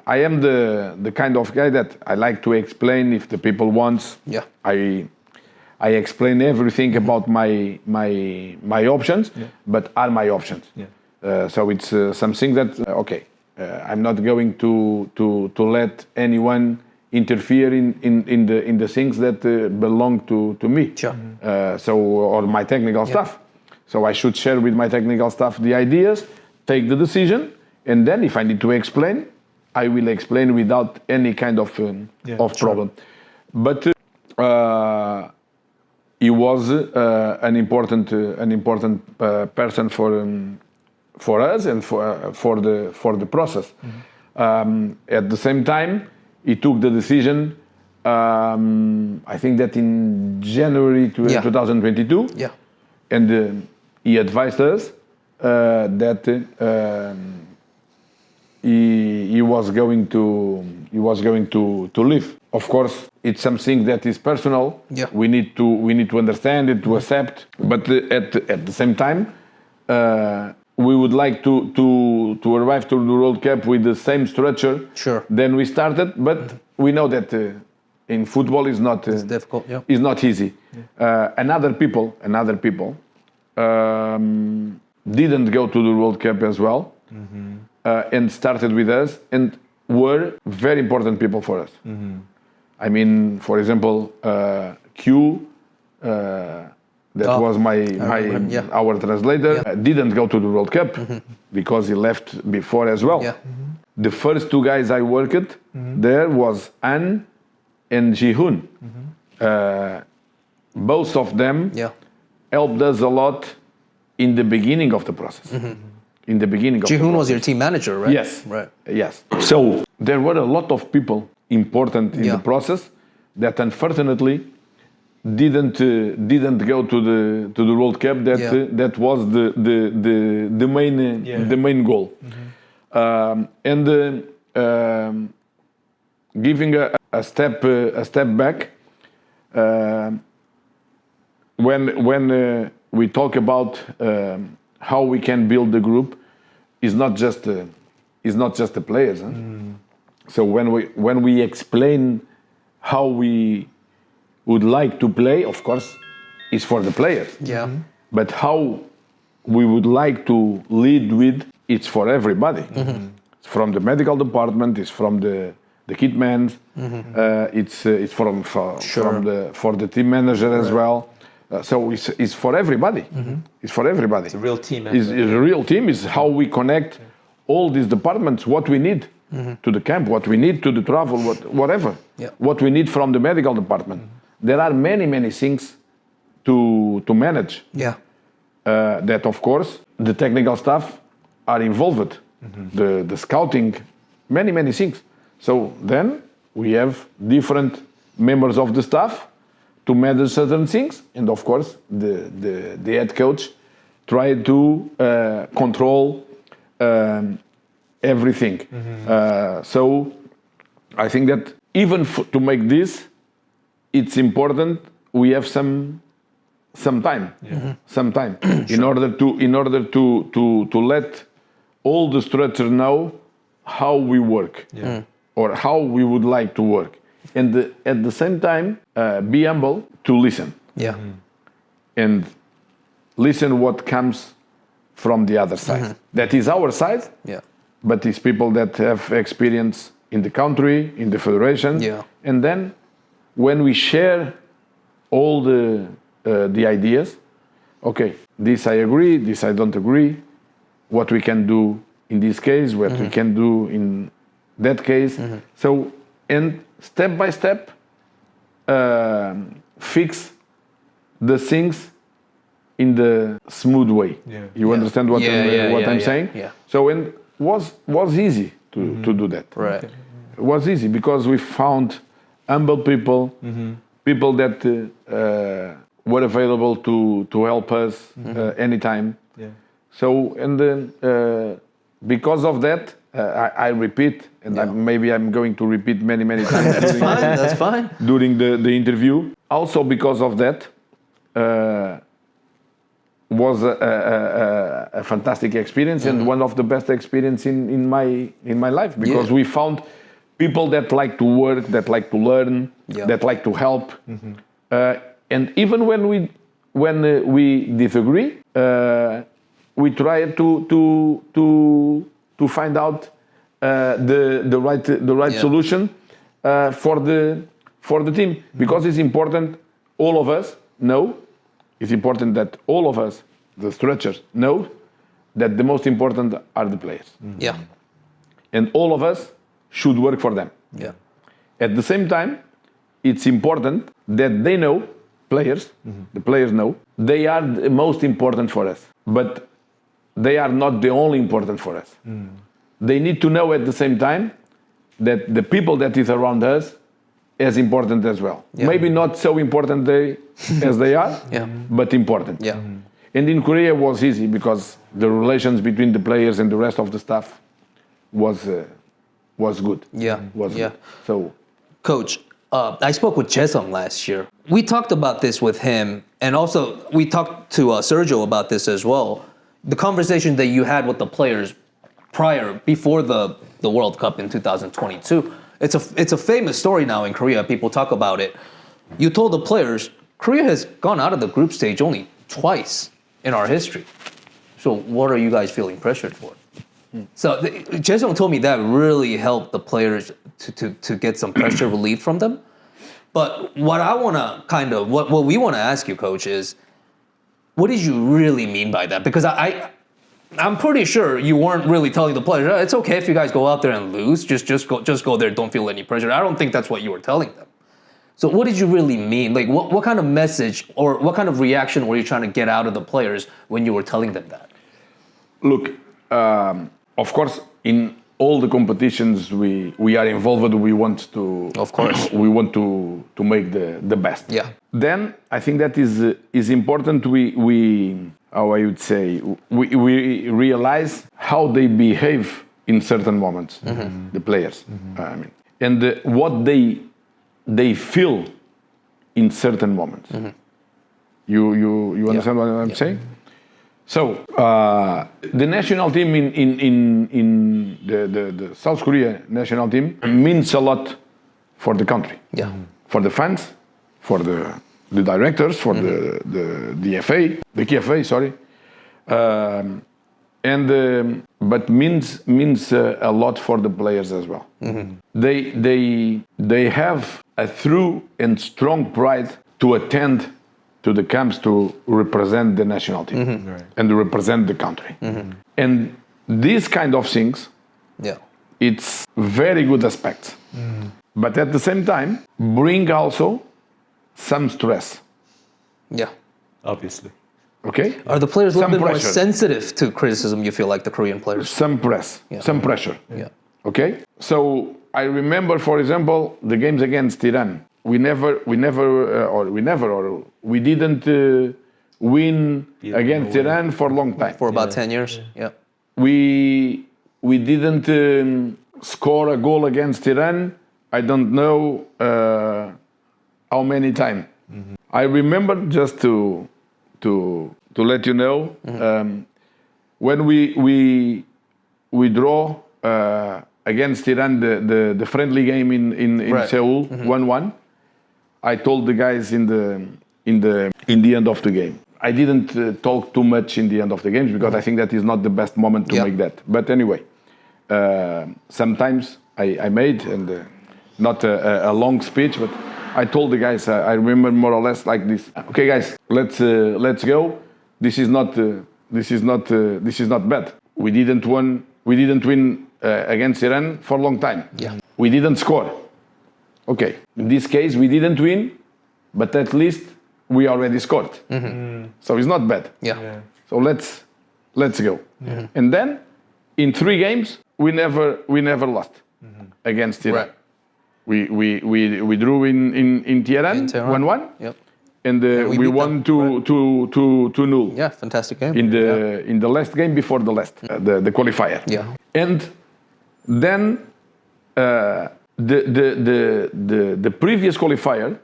I am the kind of guy that I like to explain if the people want. I explain everything about my options, but are my options. So it's something that I'm not going to let anyone interfere in the things that belong to me. Or my technical staff. So I should share with my technical staff the ideas, take the decision, and then if I need to explain, I will explain without any kind of problem. But he was an important person for us and for the process. At the same time, he took the decision. I think that in January 2022, and he advised us that he was going to leave. Of course, it's something that is personal. We need to understand it, to accept. But at the same time, we would like to arrive to the World Cup with the same structure than we started. But we know that in football is not difficult. Is not easy. Another people didn't go to the World Cup as well, and started with us and were very important people for us. I mean, for example, Q, that was our translator, didn't go to the World Cup because he left before as well. The first two guys I worked there was An and Ji-hoon. both of them Yeah. helped us a lot in the beginning of the process. In the beginning of the Ji-hoon was process. your team manager, right? Yes. Right. Yes. So there were a lot of people important in Yeah. the process that unfortunately didn't go to the World Cup. That was the main goal. Giving a step back. When we talk about how we can build the group, is not just the players. Huh? So when we explain how we would like to play, of course, is for the players. Yeah. But how we would like to lead with, it's for everybody. It's from the medical department, it's from the kitmen, it's for the team manager as well. So it's for everybody. It's for everybody. It's a real team It's a real team. Is how we connect all these departments. What we need to the camp, what we need to the travel, whatever. Yeah. What we need from the medical department. There are many things to manage. Yeah. That of course the technical staff are involved. The scouting, many things. So then we have different members of the staff to manage certain things, and of course the head coach tried to control everything. So I think that even to make this, it's important we have some time, in order to let all the structure know how we work or how we would like to work, and at the same time be humble to listen. Yeah. And listen what comes from the other side. That is our side, Yeah. but it's people that have experience in the country, in the federation. Yeah. And then when we share all the ideas, okay, this I agree, this I don't agree, what we can do in this case, what we can do in that case. So, and step by step, fix the things in the smooth way. You understand what I'm saying? Yeah. So, and was easy to do that. Right. It was easy because we found humble people, people that were available to help us anytime. So, and then because of that, I repeat, and maybe I'm going to repeat many times. That's fine. During the interview. Also because of that, was a fantastic experience and one of the best experience in my life, because we found people that like to work, that like to learn, that like to help, and even when we disagree, we try to find out the right solution for the team, because it's important. All of us know. It's important that all of us, the structures, know that the most important are the players. Yeah. And all of us should work for them. Yeah. At the same time, it's important that they know, players, the players know, they are the most important for us. But they are not the only important for us. They need to know at the same time that the people that is around us as important as well. Maybe not so important as they are, but important. Yeah. And in Korea it was easy because the relations between the players and the rest of the staff was good. Yeah. Was Yeah. good. So, Coach, I spoke with Jae-sung last year. We talked about this with him, and also we talked to Sergio about this as well. The conversation that you had with the players before the World Cup in 2022. It's a famous story now in Korea. People talk about it. You told the players, Korea has gone out of the group stage only twice in our history. So what are you guys feeling pressured for? So Jae-sung told me that really helped the players to get some pressure relief from them. But what I want to what we want to ask you, Coach, is what did you really mean by that? Because I'm pretty sure you weren't really telling the players, oh, it's okay if you guys go out there and lose. Just go there. Don't feel any pressure. I don't think that's what you were telling them. So what did you really mean? Like what kind of message or what kind of reaction were you trying to get out of the players when you were telling them that? Look, of course, in all the competitions we are involved, we want to, Of course. we want to make the best. Yeah. Then I think that is important. We how I would say we realize how they behave in certain moments, the players. I mean, and what they feel in certain moments. You understand what I'm saying? So the national team in the South Korea national team means a lot for the country, for the fans, for the directors, for the FA, the KFA, sorry, but means a lot for the players as well. They have a true and strong pride to attend to the camps to represent the national team and to represent the country. And these kind of things, it's very good aspects. But at the same time, bring also some stress. Yeah. Obviously. Okay? Are the players a little Some bit more pressure. sensitive to criticism, you feel like, the Korean players? Some some pressure. Yeah. Okay? So I remember, for example, the games against Iran. We didn't win against Iran for a long time. For about 10 years? Yeah. We didn't score a goal against Iran. I don't know how many times. I remember, just to let you know, when we draw against Iran the friendly game in Right. Seoul 1-1. I told the guys in the end of the game. I didn't talk too much in the end of the games because I think that is not the best moment to make that. But anyway, sometimes I made, and not a long speech, but I told the guys. I remember more or less like this. Okay, guys, let's go. This is not bad. We didn't win against Iran for a long time. Yeah. We didn't score. Okay, in this case, we didn't win, but at least we already scored. So it's not bad. Yeah. So let's go. And then in 3 games, we never lost against Iran. Right. We drew in Tehran 1-1, Yep. and we we beat won them. 2-0 Yeah, fantastic game. in the last game before the last, the qualifier. Yeah. And then the previous qualifier,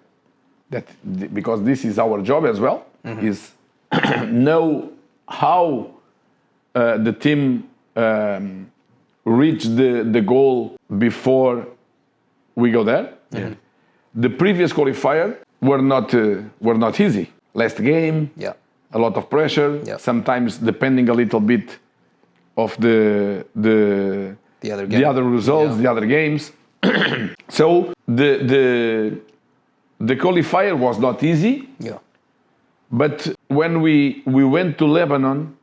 because this is our job as well, is know how the team reached the goal before we go there. The previous qualifier were not easy. Last game, Yeah. a lot of pressure. Yeah. Sometimes depending a little bit of the The other game. other results, the other games. So the qualifier was not easy. Yeah. But when we went to Lebanon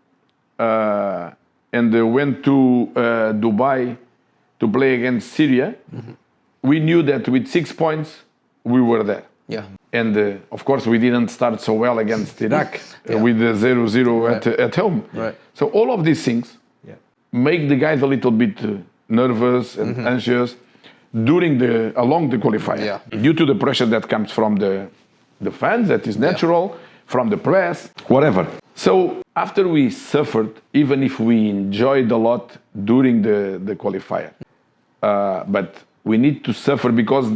and went to Dubai to play against Syria, we knew that with 6 points we were there. Yeah. And of course, we didn't start so well against Iraq with the 0-0 at home. Right. So all of these things make the guys a little bit nervous and anxious along the qualifier, due to the pressure that comes from the fans. That is natural, from the press, whatever. So after we suffered, even if we enjoyed a lot during the qualifier, but we need to suffer because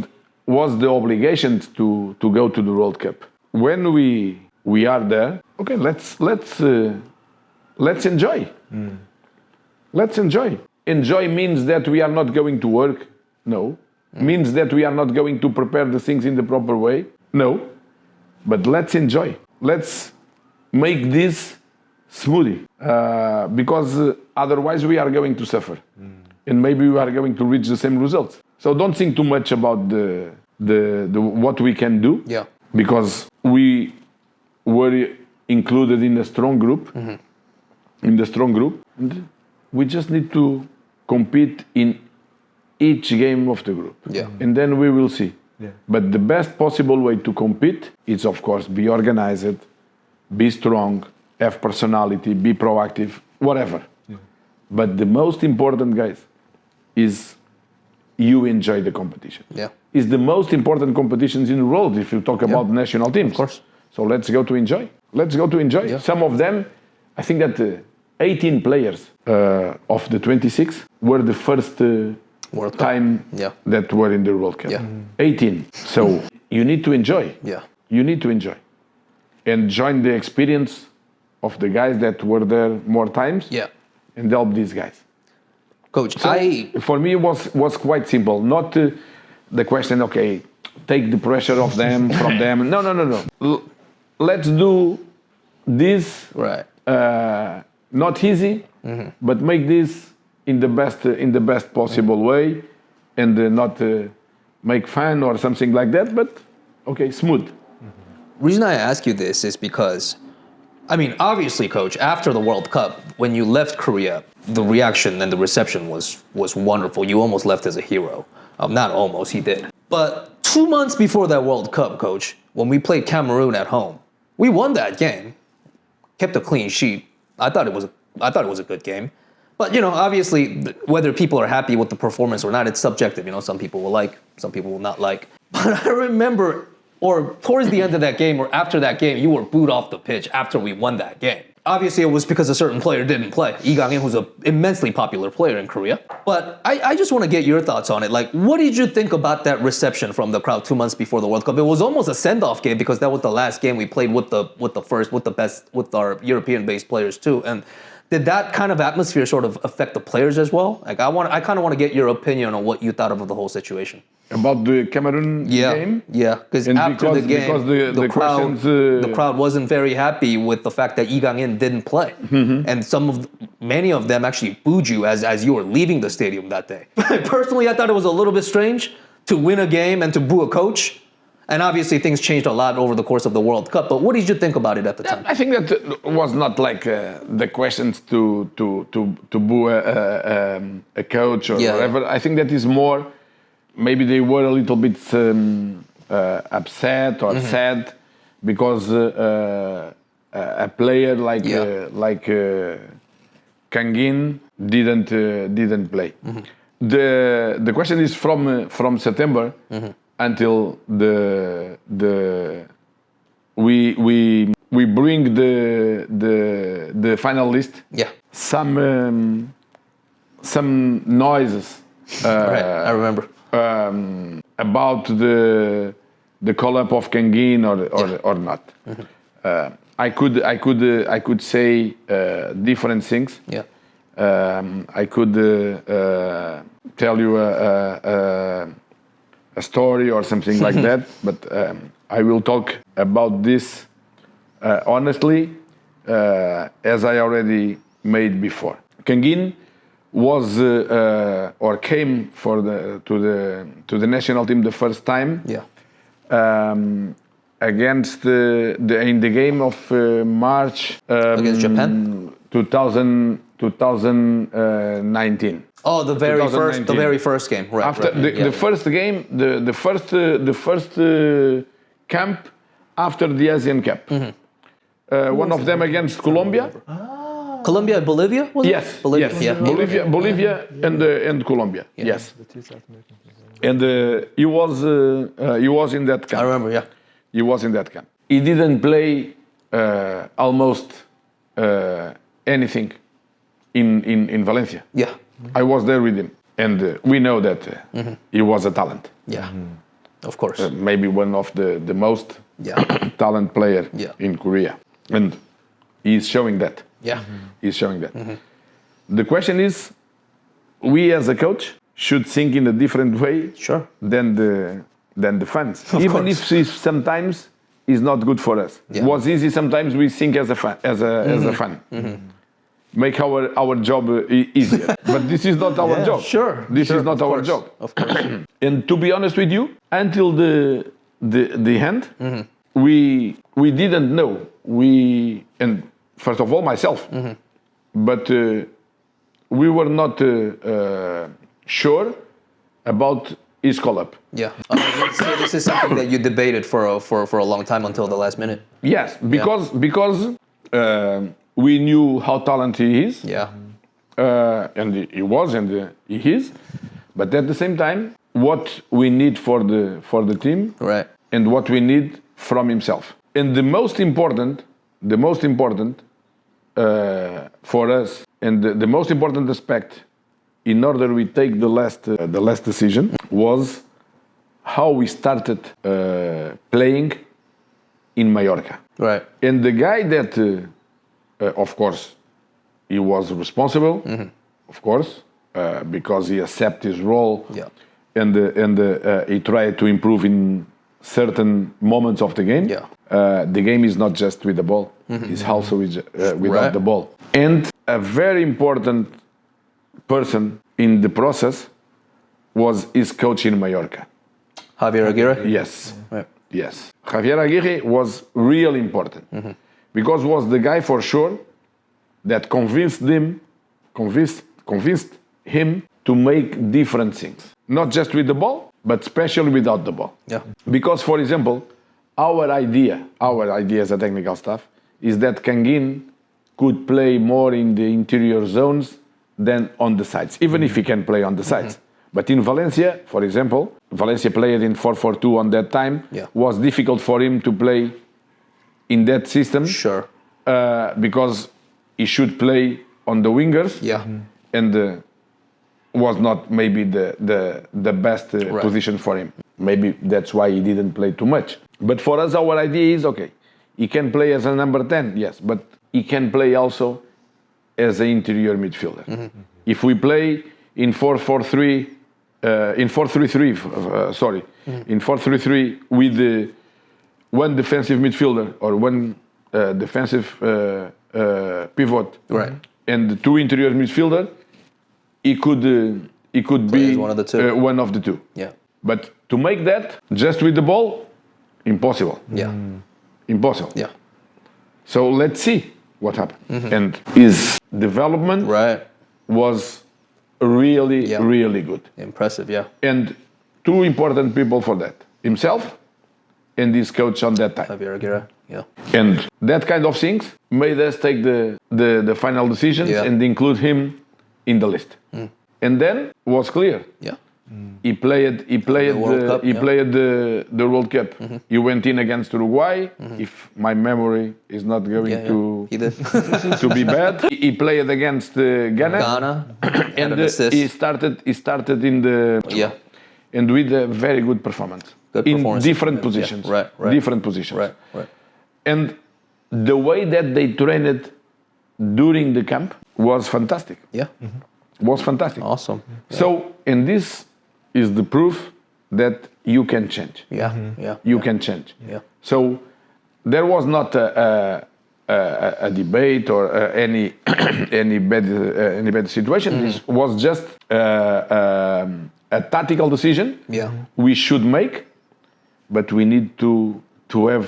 was the obligation to go to the World Cup. When we are there, okay, let's enjoy. Let's enjoy. Enjoy means that we are not going to work. No. Means that we are not going to prepare the things in the proper way. No. But let's enjoy. Let's make this smoothie, because otherwise we are going to suffer, and maybe we are going to reach the same results. So don't think too much about the what we can do, because we were included in a strong group, in the strong group, and we just need to compete in each game of the group, and then we will see. But the best possible way to compete is, of course, be organized, be strong, have personality, be proactive, whatever. But the most important, guys, is you enjoy the competition. Yeah. It's the most important competitions in the world if you talk about national teams. Of course. So let's go to enjoy. Let's go to enjoy. Yeah. Some of them, I think that 18 players of the 26 were the first World Cup. time that were in the World Cup. Yeah. 18. So you need to enjoy. Yeah. You need to enjoy. And join the experience of the guys that were there more times Yeah. and help these guys. Coach, So for me, it was quite simple. Not the question, okay, take the pressure of them from them. No. Let's do this. Right. Not easy, but make this in the best possible way, and not make fun or something like that. But okay, smooth. Reason I ask you this is because, I mean, obviously, Coach, after the World Cup, when you left Korea, the reaction and the reception was wonderful. You almost left as a hero. Not almost, he did. But 2 months before that World Cup, Coach, when we played Cameroon at home, we won that game, kept a clean sheet. I thought it was a good game. But, you know, obviously, whether people are happy with the performance or not, it's subjective. You know, some people will like, some people will not like. But I remember, or towards the end of that game or after that game, you were booed off the pitch after we won that game. Obviously, it was because a certain player didn't play. Lee Kang-in, who's an immensely popular player in Korea. But I just want to get your thoughts on it. Like, what did you think about that reception from the crowd 2 months before the World Cup? It was almost a send-off game because that was the last game we played with our European-based players too. And did that kind of atmosphere sort of affect the players as well? Like, I kind of want to get your opinion on what you thought of the whole situation. About the Cameroon game? Yeah, because And after the game, because the questions, the crowd wasn't very happy with the fact that Lee Kang-in didn't play. And many of them actually booed you as you were leaving the stadium that day. Personally, I thought it was a little bit strange to win a game and to boo a coach. And obviously things changed a lot over the course of the World Cup. But what did you think about it at the time? I think that was not like the questions to boo a coach or whatever. I think that is more, maybe they were a little bit upset or sad because a player like Kang-in didn't play. The question is from September until we bring the final list. Yeah. Some noises. Right, I remember. About the call-up of Kang-in or not. I could say different things. Yeah. I could tell you a story or something like that, but I will talk about this honestly, as I already made before. Kang-in was or came to the national team the first time. Yeah. Against in the game of March Against Japan? 2019. Oh, the very first game. Right. After the first game, the first camp after the Asian Cup. One of them against Colombia. Colombia and Bolivia? Was Yes, it? Bolivia. yes. Yeah. Bolivia and Colombia. Yeah. Yes. And he was in that camp. I remember. Yeah. He was in that camp. He didn't play almost anything in Valencia. Yeah. I was there with him, and we know that he was a talent. Yeah. Of course. Maybe one of the most Yeah. talent player Yeah. in Korea, and he's showing that. Yeah. He's showing that. The question is, we as a coach should think in a different way Sure. than the fans. Of Even course. if sometimes is not good for us. Yeah. Was easy. Sometimes we think as a fan. Make our job easier. But this is not our job. Sure. This is not Of our course. job. Of course. And to be honest with you, until the end, we didn't know. And first of all, myself, but we were not sure about his call-up. Yeah. So this is something that you debated for a long time until the last minute. Yes, because we knew how talented he is. Yeah. And he was and he is, but at the same time, what we need for the team, Right. and what we need from himself. And the most important for us, and the most important aspect, in order we take the last decision, was how we started playing in Mallorca. Right. And the guy that, of course, he was responsible, of course, because he accepted his role, Yeah. and he tried to improve in certain moments of the game. Yeah. The game is not just with the ball; it's also without Right. the ball. And a very important person in the process was his coach in Mallorca. Javier Aguirre? Yes. Right. Yes. Javier Aguirre was really important because was the guy for sure that convinced him to make different things. Not just with the ball, but especially without the ball. Yeah. Because, for example, our idea as a technical staff is that Kang-in could play more in the interior zones than on the sides, even if he can play on the sides. But in Valencia, for example, Valencia played in 4-4-2 on that time. Yeah. Was difficult for him to play in that system. Sure. Because he should play on the wingers. Yeah. And was not maybe the best position for him. Maybe that's why he didn't play too much. But for us, our idea is, okay, he can play as a number 10, yes, but he can play also as an interior midfielder. If we play in 4-4-3, in 4-3-3, sorry, in 4-3-3 with one defensive midfielder or one defensive pivot, Right. and two interior midfielder, he could be as one of the two. One of the two. Yeah. But to make that just with the ball, impossible. Yeah. Impossible. Yeah. So let's see what happened. And his development Right. was really, Yeah. really good. Impressive. Yeah. And two important people for that: himself and his coach on that time. Javier Aguirre. Yeah. And that kind of things made us take the final decisions Yeah. and include him in the list. And then was clear. Yeah. He played World Cup, yeah. played the World Cup. He went in against Uruguay. If my memory is not going Yeah. to He did. to be bad, he played against Ghana. Ghana. And an assist. he started in the Yeah. and with a very good performance Good in performance. different Yeah. positions. Right. Right. Different positions. Right. Right. And the way that they trained during the camp was fantastic. Yeah. Was fantastic. Awesome. So, and this is the proof that you can change. Yeah. Yeah. You can change. Yeah. So, there was not a debate or any any bad situation. This was just a tactical decision. Yeah. We should make, but we need to have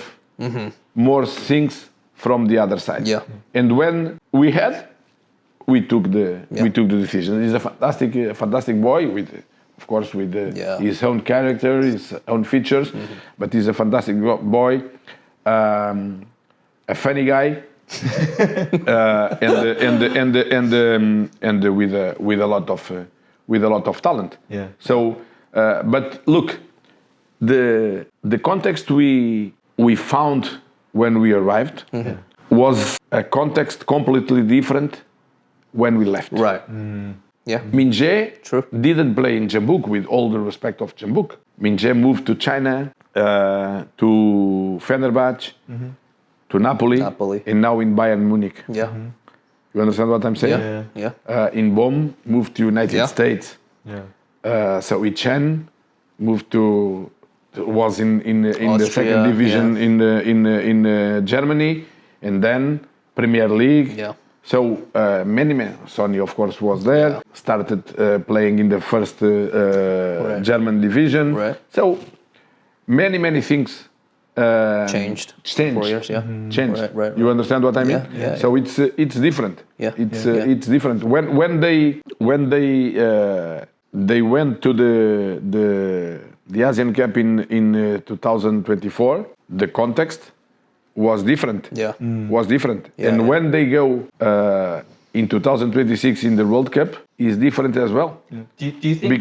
more things from the other side. Yeah. And when we had, we took the Yeah. we took the decision. He's a fantastic boy with, of course, with Yeah. his own character, his own features, but he's a fantastic boy, a funny guy, and with a lot of talent. Yeah. So, but look, the context we found when we arrived was a context completely different when we left. Right. Yeah. Min-jae True. didn't play in Jeonbuk, with all the respect of Jeonbuk. Min-jae moved to China, to Fenerbahce, to Napoli, and now in Bayern Munich. Yeah. You understand what I'm saying? Yeah. Yeah. In Bohm, moved to United Yeah. States. Yeah. So Chen moved to, was in the Austria, second division in Germany, and then Premier League. Yeah. So many. Sonny, of course, was there. Yeah. Started playing in the first German division. Right. So many things Changed. 4 years. Yeah. changed. Right. You understand what I mean? Yeah, yeah, So it's different. Yeah. It's different. When they went to the Asian Cup in 2024, the context was different. Yeah. Was different. Yeah, and yeah. when they go in 2026 in the World Cup, is different as well. Do you think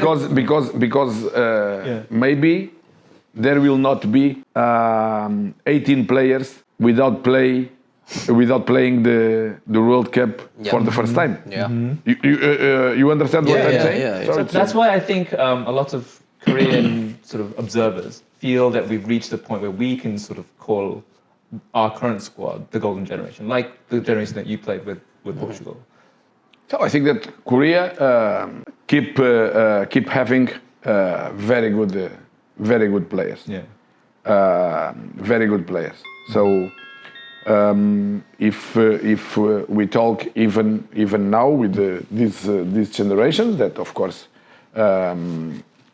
Because maybe there will not be 18 players without playing the World Cup for the first time. Yeah. You understand what I'm yeah, saying? yeah, So yeah. it's- That's why I think a lot of Korean sort of observers feel that we've reached the point where we can sort of call our current squad the golden generation, like the generation that you played with Portugal. So I think that Korea keep having very good players. Yeah. Very good players. So if we talk even now with these generations, that of course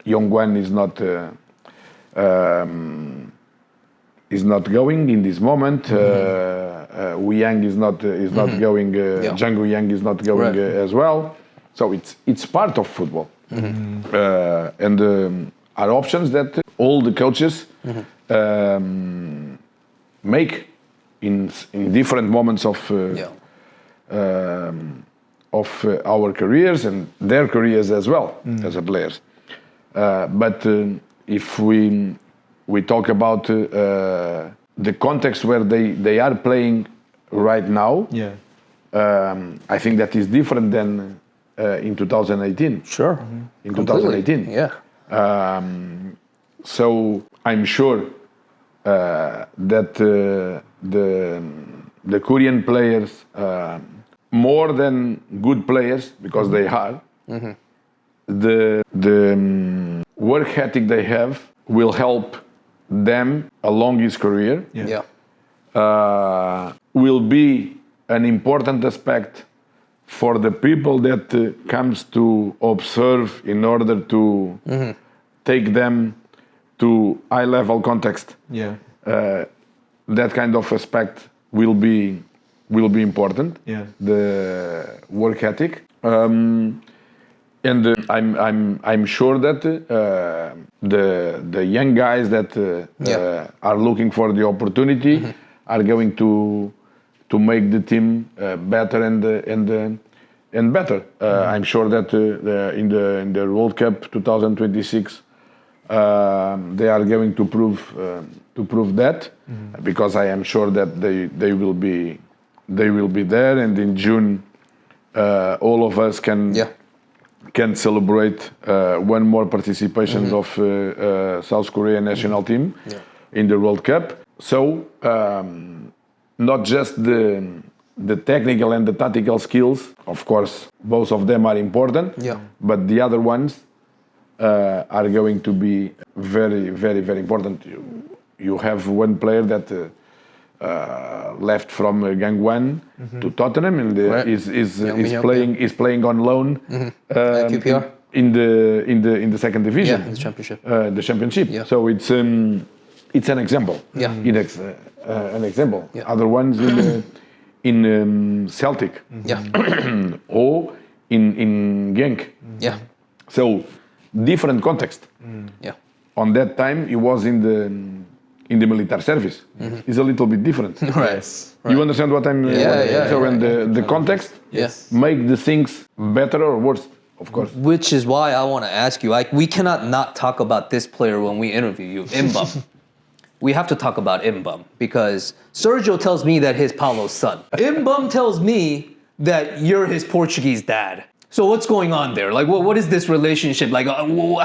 Jung Woo-young is not going in this moment. Woo-young is not going. Jung Woo-young is not going Right. as well. So it's part of football, and are options that all the coaches make in different moments of our careers and their careers as well as a players. But if we talk about the context where they are playing right now, Yeah. I think that is different than in 2018. Sure. In Completely. 2018. Yeah. So I'm sure that the Korean players, more than good players, because they are, the work ethic they have will help them along his career. Yeah. Will be an important aspect for the people that comes to observe in order to take them to high-level context. Yeah. That kind of aspect will be important. Yeah. The work ethic, and I'm sure that the young guys that are looking for the opportunity are going to make the team better and better. I'm sure that in the World Cup 2026 they are going to prove that, because I am sure that they will be there, and in June all of us can celebrate one more participation of South Korea national team in the World Cup. So not just the technical and the tactical skills, of course, both of them are important, but the other ones are going to be very, very, very important. You have one player that left from Gangwon to Tottenham, and is playing on loan QPR? in the second division, the championship. the championship. So it's an example. An example. Other ones in Celtic, or in Genk. So different context. On that time, he was in the military service. It's a little bit different. Right. You understand what I'm? So when the context make the things better or worse, of course. Which is why I want to ask you, we cannot not talk about this player when we interview you, Mbam. We have to talk about Mbam, because Sergio tells me that he's Paulo's son. Mbam tells me that you're his Portuguese dad. So what's going on there? Like, what is this relationship? Like,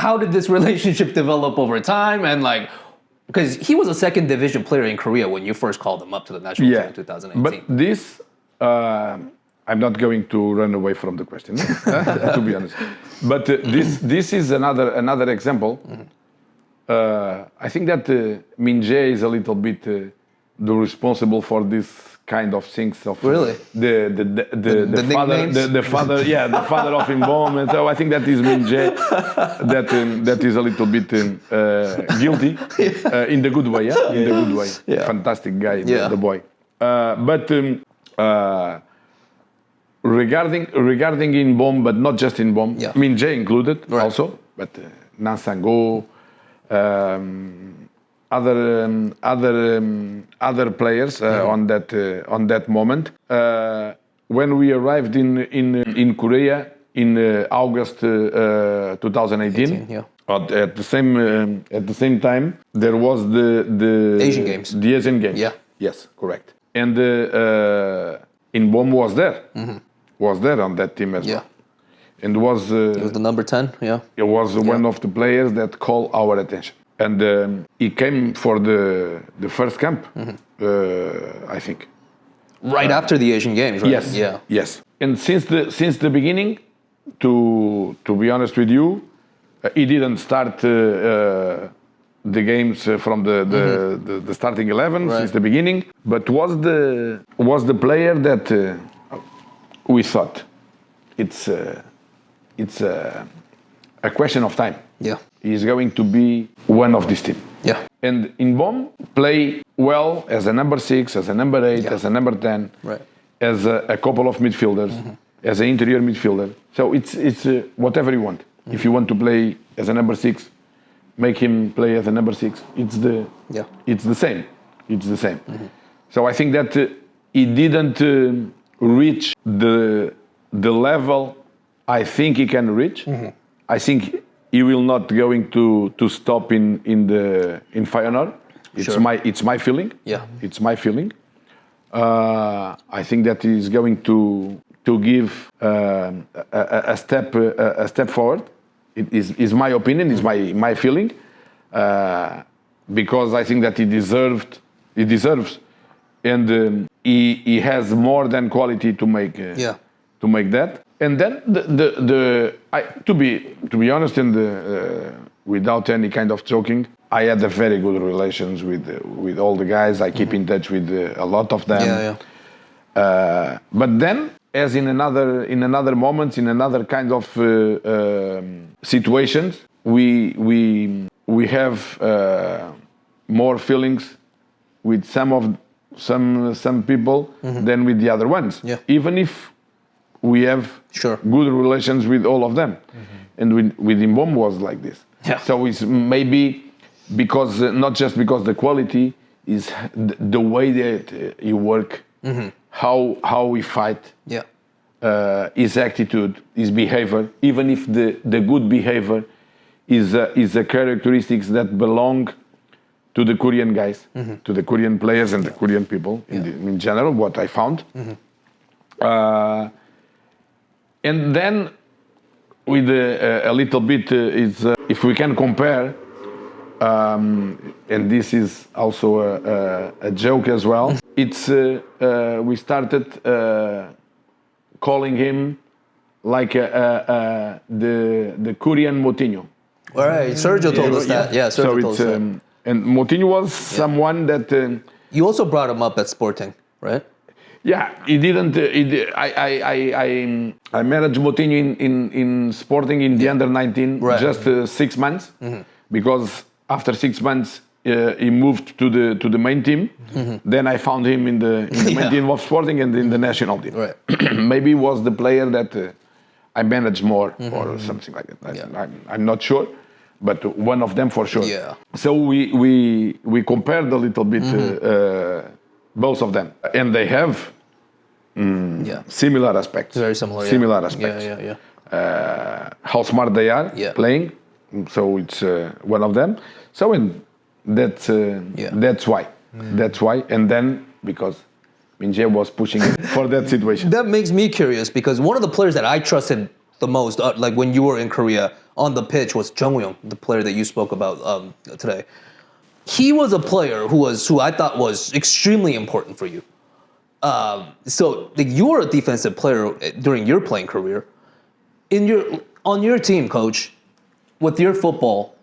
how did this relationship develop over time? And like, because he was a second division player in Korea when you first called him up to the national team in 2018. But this, I'm not going to run away from the question, to be honest. But this is another example. I think that Min Jae is a little bit the responsible for this kind of things. Of Really? The father of Mbom, and so I think that is Min Jae that is a little bit guilty in the good way. In the good way. Fantastic guy, the boy. But regarding Mbom, but not just Mbom, Min Jae included also, but Nansango. other players on that moment. When we arrived in Korea in August 2018, yeah. at the same time there was the Asian Games. The Asian Games. Yeah. Yes, correct. And Inbom was there. Was there on that team as Yeah. well. And was It was the number 10, yeah. it was one of the players that called our attention. And he came for the first camp, I think. Right after the Asian Games, right? Yes. Yeah. Yes. And since the beginning, to be honest with you, he didn't start the games from the starting 11 Right. since the beginning, but was the player that we thought it's a question of time. Yeah. He's going to be one of this team. Yeah. And Inbom play well as a number 6, as a number 8, Yeah. as a number 10, Right. as a couple of midfielders, as an interior midfielder. So it's whatever you want. If you want to play as a number 6, make him play as a number 6. It's the same. It's the same. So I think that he didn't reach the level I think he can reach. I think he will not going to stop in Feyenoord. It's my feeling. Yeah. It's my feeling. I think that he's going to give a step forward. It is my opinion. Is my feeling. Because I think that he deserves, and he has more than quality to make. To make that. And then to be honest, and without any kind of joking, I had a very good relations with all the guys. I keep in touch with a lot of them. Yeah. But then, as in another moments, in another kind of situations, we have more feelings with some people than with the other ones. Yeah. Even if we have good relations with all of them. And with Inbom was like this. Yeah. So it's maybe because, not just because the quality, is the way that you work, how we fight, his attitude, his behavior, even if the good behavior is a characteristics that belong to the Korean guys, to the Korean players and the Korean people in general, what I found. And then, with a little bit, if we can compare, and this is also a joke as well. It's we started calling him like the Korean Moutinho. All right. Sergio told us that. Yeah. Sergio told us that. And Moutinho was someone that You also brought him up at Sporting, right? Yeah, he didn't. I managed Moutinho in Sporting in the under 19 just 6 months, because after 6 months he moved to the main team. Then I found him in the main team of Sporting and in the national team. Right. Maybe he was the player that I managed more or something like that. I'm not sure, but one of them for sure. Yeah. So we compared a little bit. Both of them, and they have similar aspects. Very similar. Similar aspects. How smart they are playing. So it's one of them. So that's why. That's why. And then because Min-jae was pushing it for that situation. That makes me curious, because one of the players that I trusted the most, like when you were in Korea on the pitch, was Jung Woo-young, the player that you spoke about today. He was a player who I thought was extremely important for you. So like, you were a defensive player during your playing career. On your team, coach, with your football,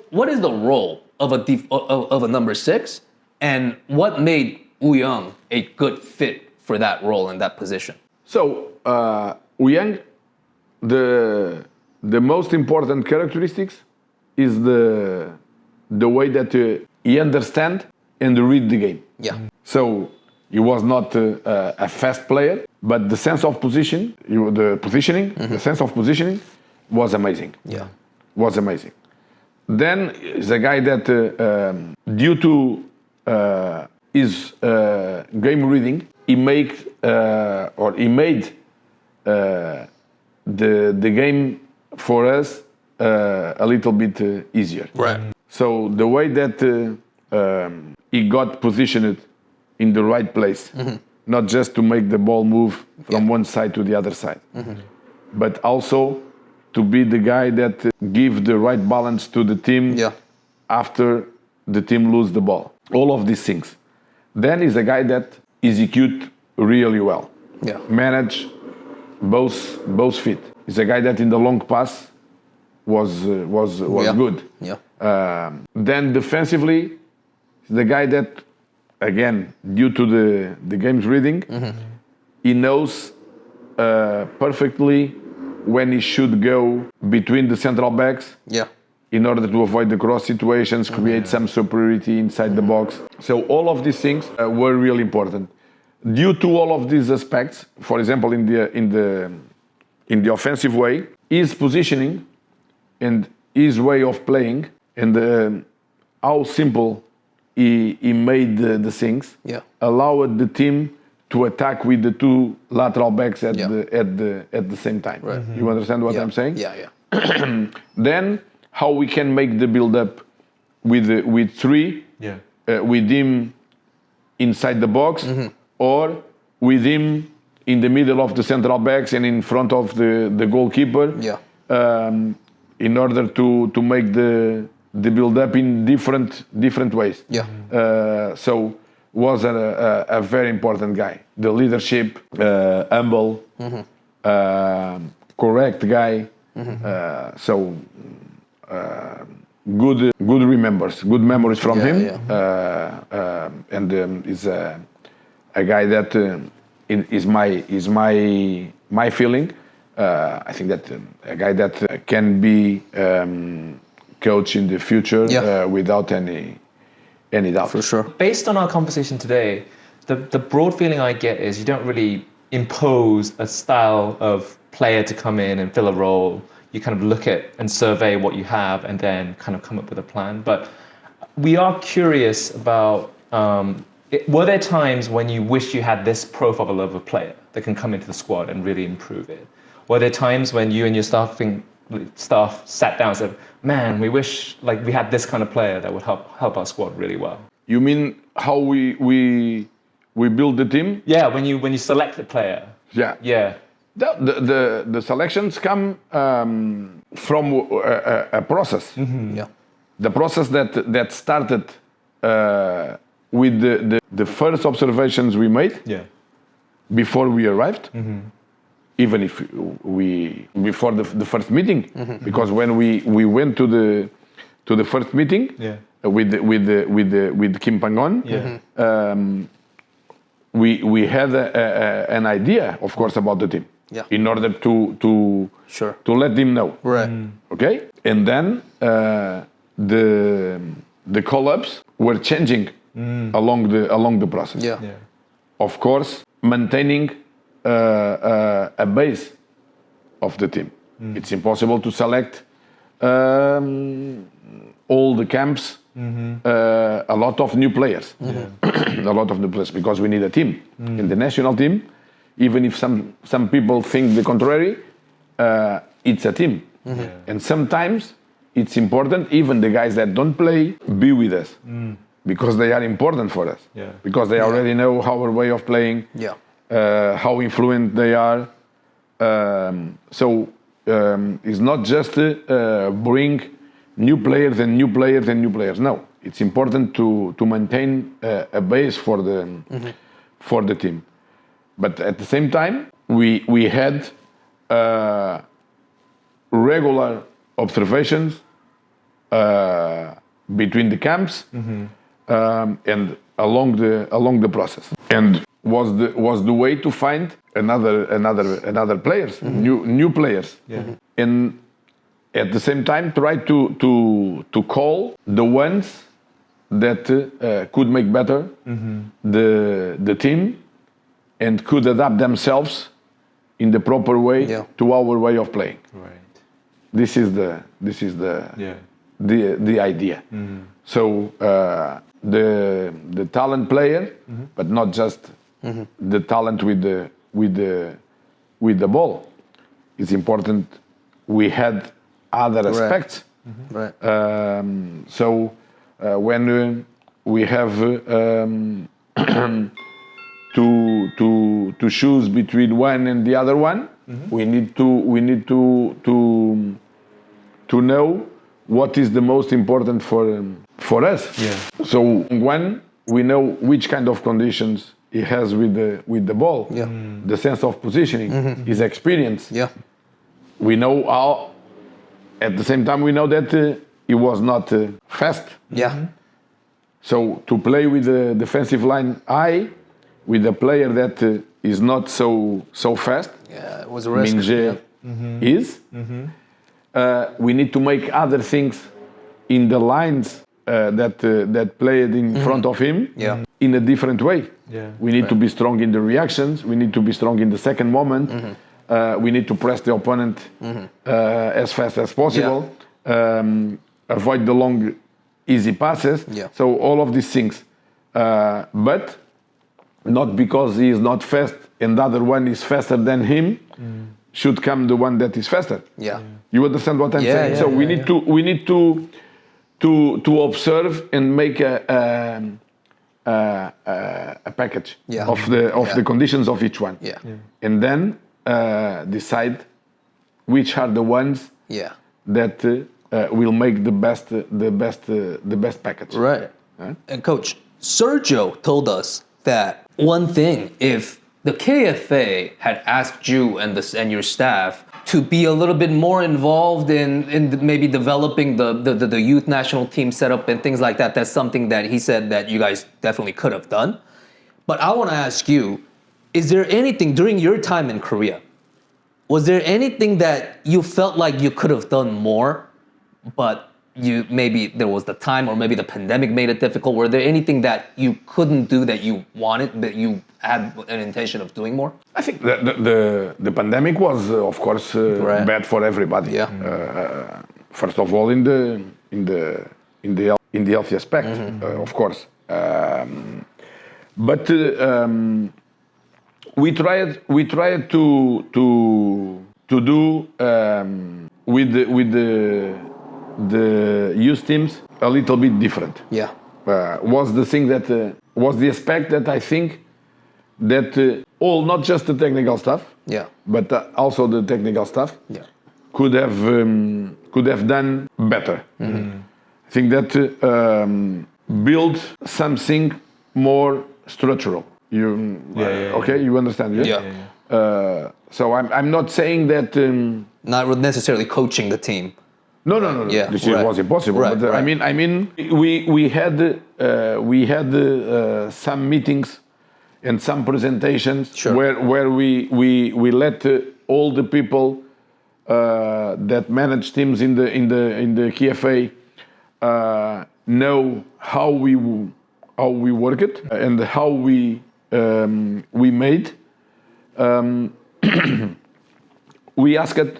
what is the role of a number 6, and what made Woo-young a good fit for that role and that position? So Woo-young, the most important characteristics is the way that he understand and read the game. Yeah. So he was not a fast player, but the sense of position, the sense of positioning was amazing. Yeah. Was amazing. then is a guy that, due to his game reading, he made the game for us a little bit easier. Right. So the way that he got positioned in the right place, not just to make the ball move from one side to the other side, but also to be the guy that give the right balance to the team after the team lose the ball. All of these things. Then he's a guy that execute really well. Yeah. Manage both feet. He's a guy that in the long pass was good. Yeah. Then defensively, the guy that, again, due to the game's reading, he knows perfectly when he should go between the central backs in order to avoid the cross situations, create some superiority inside the box. So all of these things were really important. Due to all of these aspects, for example, in the offensive way, his positioning and his way of playing and how simple he made the things allowed the team to attack with the two lateral backs at the same time. Right. You understand what I'm saying? Yeah. Then how we can make the build up with three, with him inside the box, or with him in the middle of the central backs and in front of the goalkeeper, in order to make the build up in different ways. So was a very important guy. The leadership, humble, correct guy. Good memories from him. And is a guy that is my feeling. I think that a guy that can be coach in the future without any doubt. For sure. Based on our conversation today, the broad feeling I get is you don't really impose a style of player to come in and fill a role. You kind of look at and survey what you have and then kind of come up with a plan. But we are curious about, were there times when you wish you had this profile of a player that can come into the squad and really improve it? Were there times when you and your staff sat down and said, man, we wish like we had this kind of player that would help our squad really well? You mean how we build the team? Yeah, when you select the player. Yeah. The selections come from a process. The process that started with the first observations we made before we arrived. Even if we before the first meeting, because when we went to the first meeting with Kim Pan-Gon, we had an idea, of course, about the team. In order to let them know. Right. Okay? And then the call-ups were changing along the process. Of course, maintaining a base of the team. It's impossible to select all the camps, a lot of new players. A lot of new players, because we need a team. In the national team, even if some people think the contrary, it's a team. And sometimes it's important, even the guys that don't play, be with us. Because they are important for us. Because they already know our way of playing, how influent they are. So it's not just bring new players and new players and new players. No, it's important to maintain a base for the team. But at the same time, we had regular observations between the camps and along the process, and was the way to find another players, new players, and at the same time try to call the ones that could make better the team and could adapt themselves in the proper way to our way of playing. Right. This is the the idea. So the talent player, but not just the talent with the ball. It's important. We had other aspects. Right. So when we have to choose between one and the other one, we need to know what is the most important for us. Yeah. So one, we know which kind of conditions he has with the ball, the sense of positioning, his experience. Yeah. We know how. At the same time, we know that he was not fast. Yeah. So to play with the defensive line high, with a player that is not so fast, Yeah, it was a risk. Minje is, we need to make other things in the lines that played in front of him Yeah. in a different way. Yeah. We need to be strong in the reactions. We need to be strong in the second moment. We need to press the opponent as fast as possible. Avoid the long, easy passes. Yeah. So all of these things, but not because he is not fast and the other one is faster than him, should come the one that is faster. Yeah. You understand what I'm saying? yeah, So we need to observe and make a package Yeah. of the conditions of each one. Yeah. And then decide which are the ones Yeah. that will make the best package. Right. And Coach, Sergio told us that one thing, if the KFA had asked you and your staff to be a little bit more involved in maybe developing the youth national team setup and things like that, that's something that he said that you guys definitely could have done. But I want to ask you, is there anything during your time in Korea, was there anything that you felt like you could have done more, but maybe there was the time or maybe the pandemic made it difficult? Were there anything that you couldn't do that you wanted, that you had an intention of doing more? I think the pandemic was, of course, Right. bad for everybody. Yeah. First of all, in the healthy aspect, of course. But we tried to do with the youth teams a little bit different. Yeah. Was the thing that was the aspect that I think that all, not just the technical stuff, Yeah. but also the technical stuff Yeah. could have done better. I think that build something more structural. Okay, you understand? Yeah. So I'm not saying that. Not necessarily coaching the team. No. Yeah, This right. was impossible. Right, But right. I mean, we had some meetings and some presentations Sure. where we let all the people that manage teams in the KFA know how we work it and how we made. We asked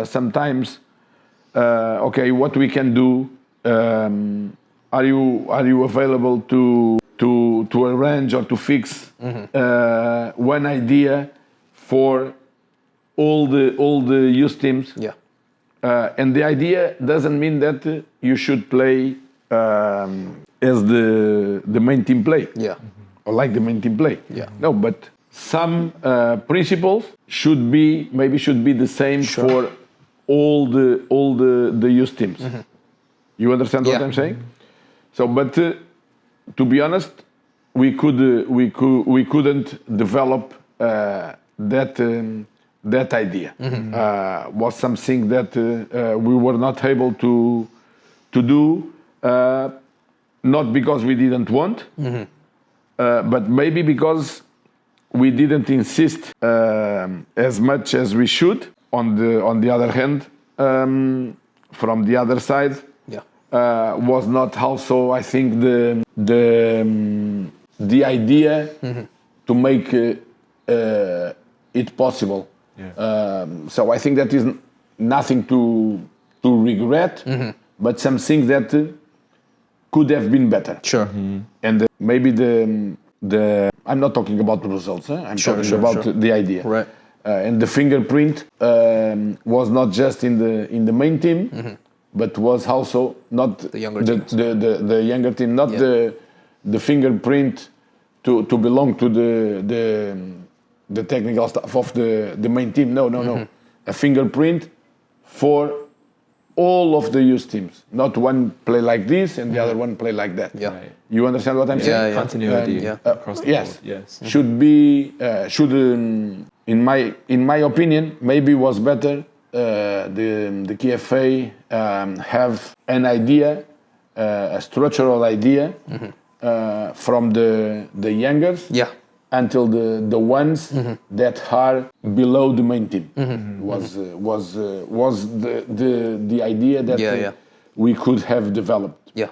sometimes. Okay, what we can do? Are you available to arrange or to fix one idea for all the youth teams? Yeah. And the idea doesn't mean that you should play as the main team play. Yeah. Or like the main team play. Yeah. No, but some principles should be the same for all the youth teams. You understand what Yeah. I'm saying? So, but to be honest, we couldn't develop that idea. Was something that we were not able to do, not because we didn't want, but maybe because we didn't insist as much as we should. On the other hand, from the other side, was not also, I think, the idea to make it possible. So I think that is nothing to regret. but some things that could have been better. Sure. And maybe the I'm not talking about the results. I'm talking about the idea. Right. And the fingerprint was not just in the main team, but was also not The younger teams. the younger team, not the fingerprint to belong to the technical staff of the main team. No. A fingerprint for all of the youth teams. Not one play like this and the other one play like that. Yeah. Right. You understand what I'm saying? Continuity across the Yes. board. Yes. Should be in my opinion maybe was better the KFA have an idea, a structural idea from the youngers Yeah. until the ones that are below the main team. Was the idea that we could have developed. Yeah.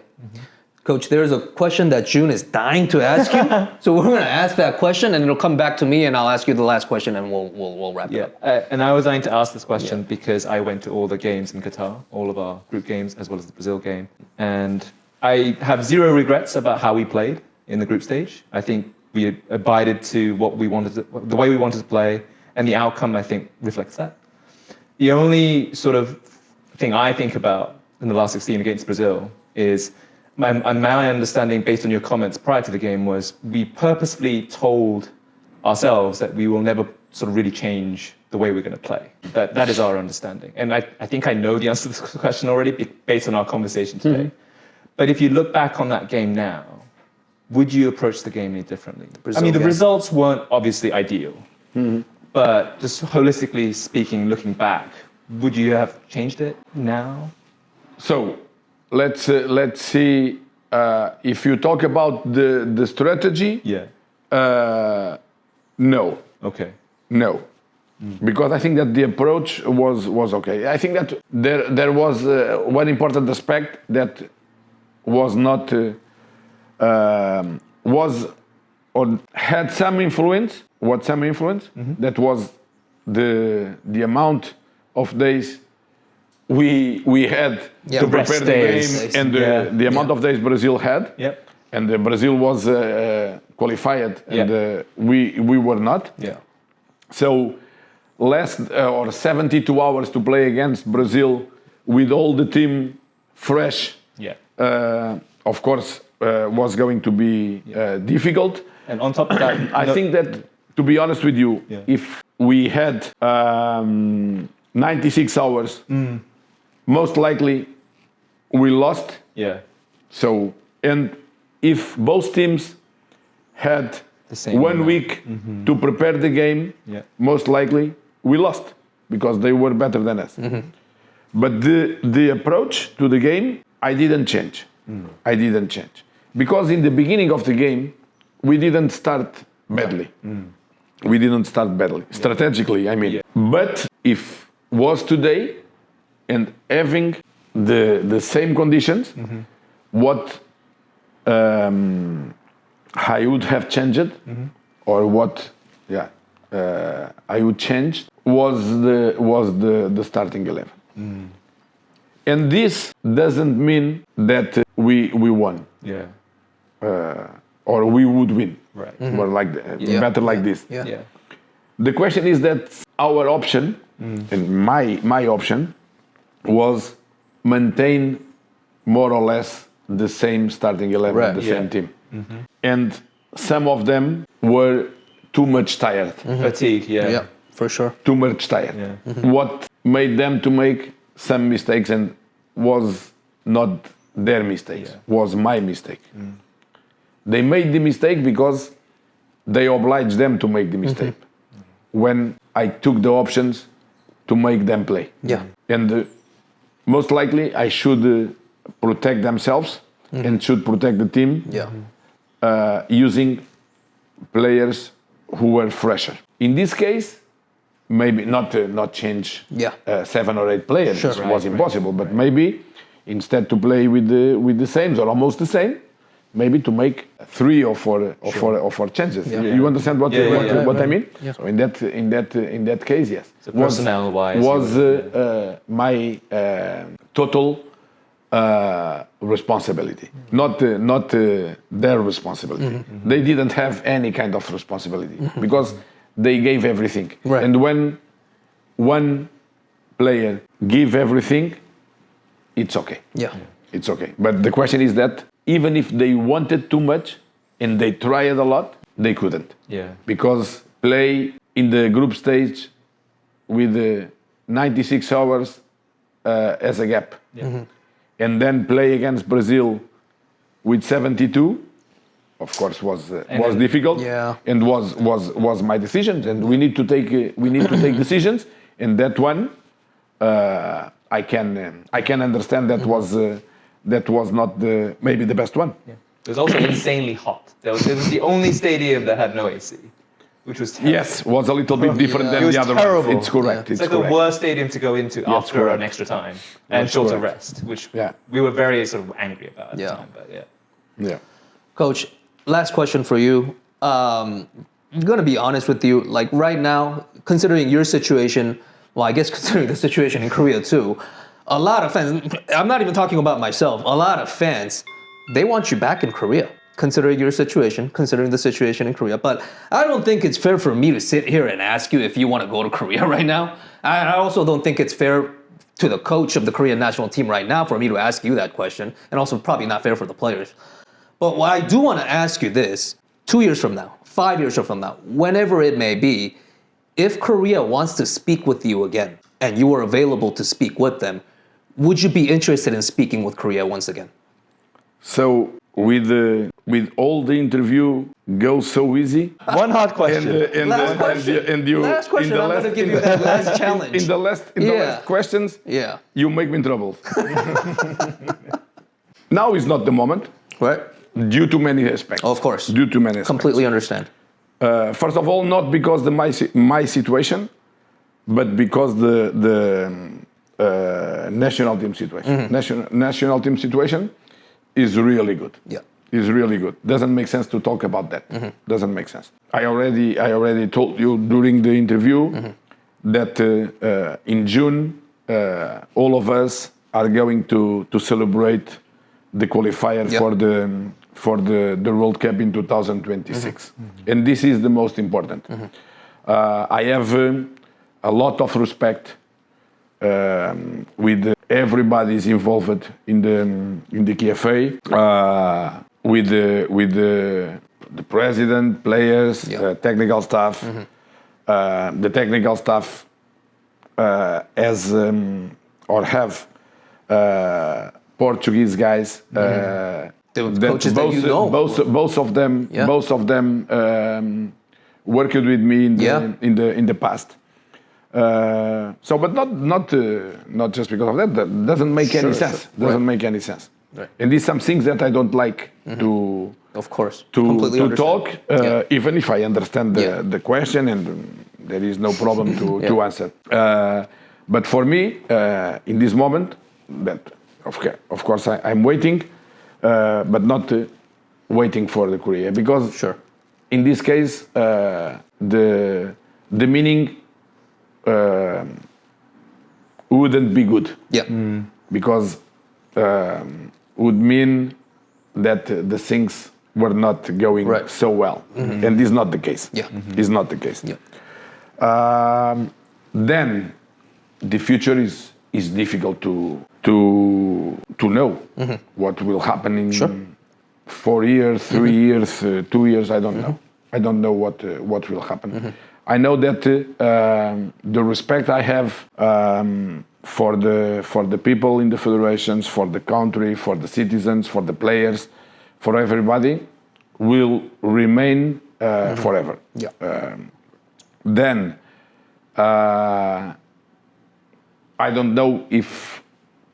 Coach, there's a question that June is dying to ask you. So we're going to ask that question and it'll come back to me and I'll ask you the last question and we'll wrap it up. And I was going to ask this question because I went to all the games in Qatar, all of our group games as well as the Brazil game. And I have zero regrets about how we played in the group stage. I think we abided to what we wanted, the way we wanted to play, and the outcome, I think, reflects that. The only sort of thing I think about in the last 16 against Brazil is my understanding, based on your comments prior to the game, was we purposefully told ourselves that we will never sort of really change the way we're going to play. That is our understanding. And I think I know the answer to this question already based on our conversation today. But if you look back on that game now, would you approach the game any differently? Brazil, I mean, the yes. results weren't obviously ideal. But just holistically speaking, looking back, would you have changed it now? So let's see if you talk about the strategy. Yeah. No. Okay. No, because I think that the approach was okay. I think that there was one important aspect that was not was or had some influence. That was the amount of days we had to prepare the days. game and the amount of days Brazil had. Yep. And Brazil was qualified and we were not. Yeah. So less or 72 hours to play against Brazil with all the team fresh, Yeah. of course, was going to be difficult. And on top of that, I think that, to be honest with you, if we had 96 hours, most likely we lost. Yeah. So, and if both teams had The same 1 amount. week to prepare the game, most likely we lost because they were better than us. But the approach to the game, I didn't change. Because in the beginning of the game, we didn't start badly. We didn't start badly, strategically, I mean. But if was today and having the same conditions, what I would have changed, or what I would change was the starting 11. And this doesn't mean that we won. Yeah. Or we would win. Right. Or like better like this. Yeah. The question is that our option, and my option, was maintain more or less the same starting 11, the same team. And some of them were too much tired. Fatigue. Yeah. Yeah, for sure. Too much tired. Yeah. What made them to make some mistakes and was not their mistakes, was my mistake. They made the mistake because they obliged them to make the mistake. When I took the options to make them play. Yeah. And most likely I should protect themselves and should protect the team using players who were fresher. In this case, maybe not change 7 or 8 players. Sure. It was impossible. But maybe instead to play with the same or almost the same, maybe to make 3 or 4 changes. You understand what I mean? Yeah. So in that case, yes. So personnel wise, was my total responsibility, not their responsibility. They didn't have any kind of responsibility because they gave everything. Right. And when one player give everything, it's okay. Yeah. It's okay. But the question is that even if they wanted too much and they tried a lot, they couldn't. Yeah. Because play in the group stage with 96 hours as a gap. And then play against Brazil with 72, of course, was difficult. Yeah. And was my decision. And we need to take decisions. And that one, I can understand that was not maybe the best one. Yeah. It was also insanely hot. It was the only stadium that had no AC, which was terrible. Yes, was a little bit different It than was the other terrible. ones. It's correct. It's It's like the correct. worst stadium to go into after correct. an extra time and That's shorter correct. rest, which Yeah. we were very sort of angry about at Yeah. the time. But yeah. Yeah. Coach, last question for you. I'm going to be honest with you. Like right now, considering your situation, well, I guess considering the situation in Korea too, a lot of fans, I'm not even talking about myself, a lot of fans, they want you back in Korea. Considering your situation, considering the situation in Korea. But I don't think it's fair for me to sit here and ask you if you want to go to Korea right now. I also don't think it's fair to the coach of the Korean national team right now for me to ask you that question. And also probably not fair for the players. But what I do want to ask you this, 2 years from now, 5 years from now, whenever it may be, if Korea wants to speak with you again and you are available to speak with them, would you be interested in speaking with Korea once again? So with all the interview goes so easy. One hard question. Last question. Last question. I'm going to give you that last challenge. In the last questions, Yeah. you make me in trouble. Now is not the moment, Right? due to many aspects. Of course. Due to many aspects. Completely understand. First of all, not because my situation, but because the national team situation. National team situation is really good. Yeah. Is really good. Doesn't make sense to talk about that. Doesn't make sense. I already told you during the interview that in June all of us are going to celebrate the qualifier for the World Cup in 2026, and this is the most important. I have a lot of respect with everybody's involved in the KFA, with the president, players, technical staff. The technical staff has or have Portuguese guys. The coaches that you know. Both of them worked with me in the past. But not just because of that. That doesn't make any sense. Doesn't make any sense. Right. And these some things that I don't like to. Of course. To Completely talk, understand. even if I understand the question and there is no problem to answer. But for me, in this moment, that of course I'm waiting, but not waiting for the Korea, because in this case the meaning wouldn't be good. Yeah. Because would mean that the things were not going so well, and this is not the case. Yeah. Is not the case. Yeah. Then the future is difficult to know what will happen in 4 years, 3 years, 2 years. I don't know. I don't know what will happen. I know that the respect I have for the people in the federations, for the country, for the citizens, for the players, for everybody, will remain forever. Yeah. Then I don't know if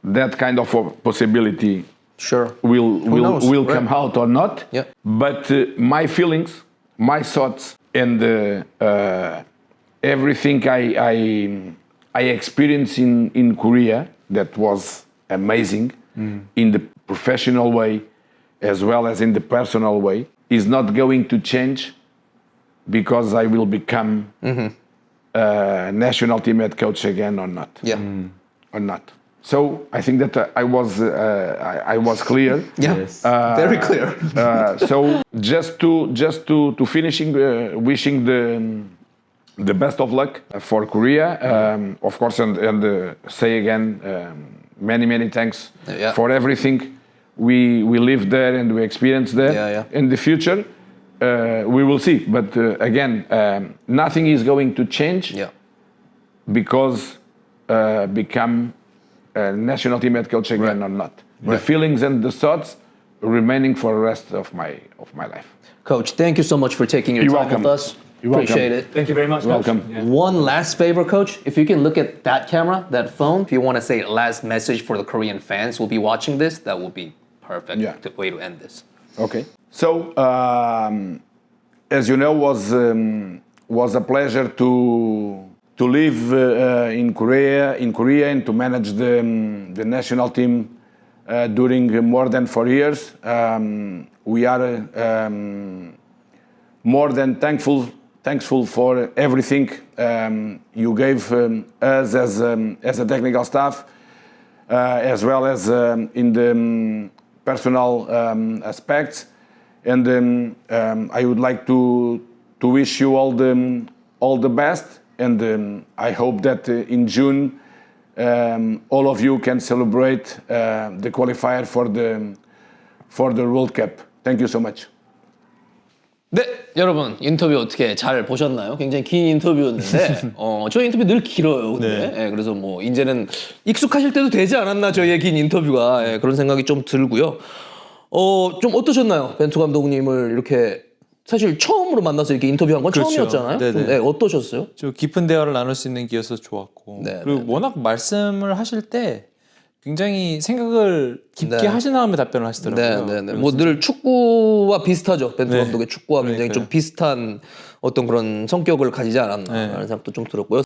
that kind of a possibility will come out or not. Yeah. But my feelings, my thoughts, and everything I experienced in Korea, that was amazing, in the professional way as well as in the personal way, is not going to change because I will become national team head coach again or not. Yeah. Or not. So I think that I was clear. Yeah, very clear. So just to finishing, wishing the best of luck for Korea, of course, and say again, many thanks for everything we live there and we experience there. Yeah. In the future, we will see. But again, nothing is going to change because become a national team head coach again or not. The feelings and the thoughts remaining for the rest of my life. Coach, thank you so much for taking your You're time welcome. with us. You're Appreciate welcome. it. Thank you very much. Coach. Welcome. Yeah. One last favor, Coach. If you can look at that camera, that phone, if you want to say last message for the Korean fans who will be watching this, that would be perfect way to end this. Okay. So, as you know, was a pleasure to live in Korea and to manage the national team during more than 4 years. We are more than thankful for everything you gave us as a technical staff, as well as in the personal aspects. And I would like to wish you all the best. And I hope that in June all of you can celebrate the qualifier for the World Cup. Thank you so much. 네, 여러분 인터뷰 어떻게 잘 보셨나요? 굉장히 긴 인터뷰였는데 저희 인터뷰 늘 길어요. 근데 예, 그래서 뭐 이제는 익숙하실 때도 되지 않았나 저희의 긴 인터뷰가 그런 생각이 좀 들고요. 좀 어떠셨나요? 벤투 감독님을 이렇게 사실 처음으로 만나서 이렇게 인터뷰한 건 처음이었잖아요. 네네. 어떠셨어요? 좀 깊은 대화를 나눌 수 있는 기회여서 좋았고 그리고 워낙 말씀을 하실 때 굉장히 생각을 깊게 하신 다음에 답변을 하시더라고요. 뭐 늘 축구와 비슷하죠. 벤투 감독의 축구와 굉장히 그러니까요. 좀 비슷한 어떤 그런 성격을 가지지 않았나라는 생각도 좀 들었고요.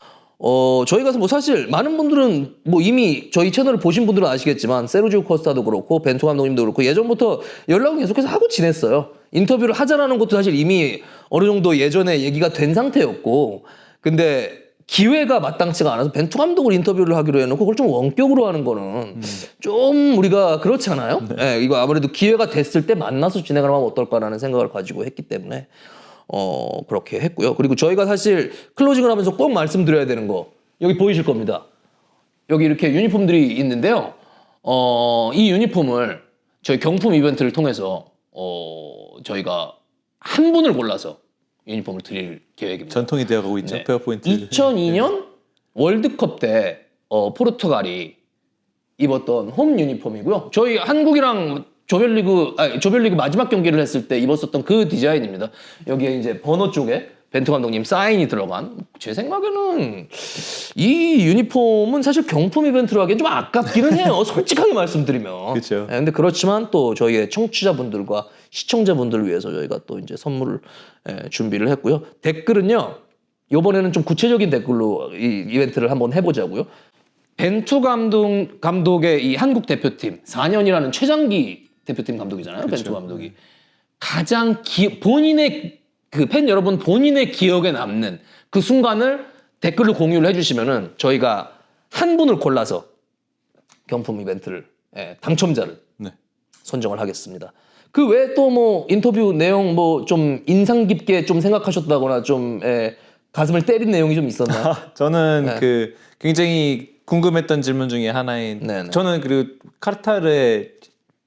저희가 뭐 사실 많은 분들은 뭐 이미 저희 채널을 보신 분들은 아시겠지만 세르지우 코스타도 그렇고 벤투 감독님도 그렇고 예전부터 연락을 계속해서 하고 지냈어요. 인터뷰를 하자라는 것도 사실 이미 어느 정도 예전에 얘기가 된 상태였고 근데 기회가 마땅치가 않아서 벤투 감독을 인터뷰를 하기로 해놓고 그걸 좀 원격으로 하는 거는 좀 우리가 그렇잖아요. 네, 이거 아무래도 기회가 됐을 때 만나서 진행을 하면 어떨까라는 생각을 가지고 했기 때문에 그렇게 했고요. 그리고 저희가 사실 클로징을 하면서 꼭 말씀드려야 되는 거 여기 보이실 겁니다. 여기 이렇게 유니폼들이 있는데요. 이 유니폼을 저희 경품 이벤트를 통해서 저희가 한 분을 골라서 유니폼을 드릴 계획입니다. 전통이 되어가고 있죠. 페어포인트. 2002년 월드컵 때 포르투갈이 입었던 홈 유니폼이고요. 저희 한국이랑 조별리그 마지막 경기를 했을 때 입었었던 그 디자인입니다. 여기에 이제 번호 쪽에 벤투 감독님 사인이 들어간 제 생각에는 이 유니폼은 사실 경품 이벤트로 하기엔 좀 아깝기는 해요. 솔직하게 말씀드리면. 그렇죠. 근데 그렇지만 또 저희의 청취자분들과 시청자분들을 위해서 저희가 또 이제 선물을 준비를 했고요. 댓글은요. 이번에는 좀 구체적인 댓글로 이 이벤트를 한번 해보자고요. 벤투 감독의 이 한국 대표팀 4년이라는 최장기 대표팀 감독이잖아요. 그렇죠. 벤투 감독이 가장 본인의 그 팬 여러분 본인의 기억에 남는 그 순간을 댓글로 공유를 해주시면은 저희가 한 분을 골라서 경품 이벤트를 당첨자를 선정을 하겠습니다. 그 외에 또 뭐 인터뷰 내용 뭐 좀 인상 깊게 좀 생각하셨다거나 좀 가슴을 때린 내용이 좀 있었나요? 저는 그 굉장히 궁금했던 질문 중에 하나인 저는 그리고 카타르에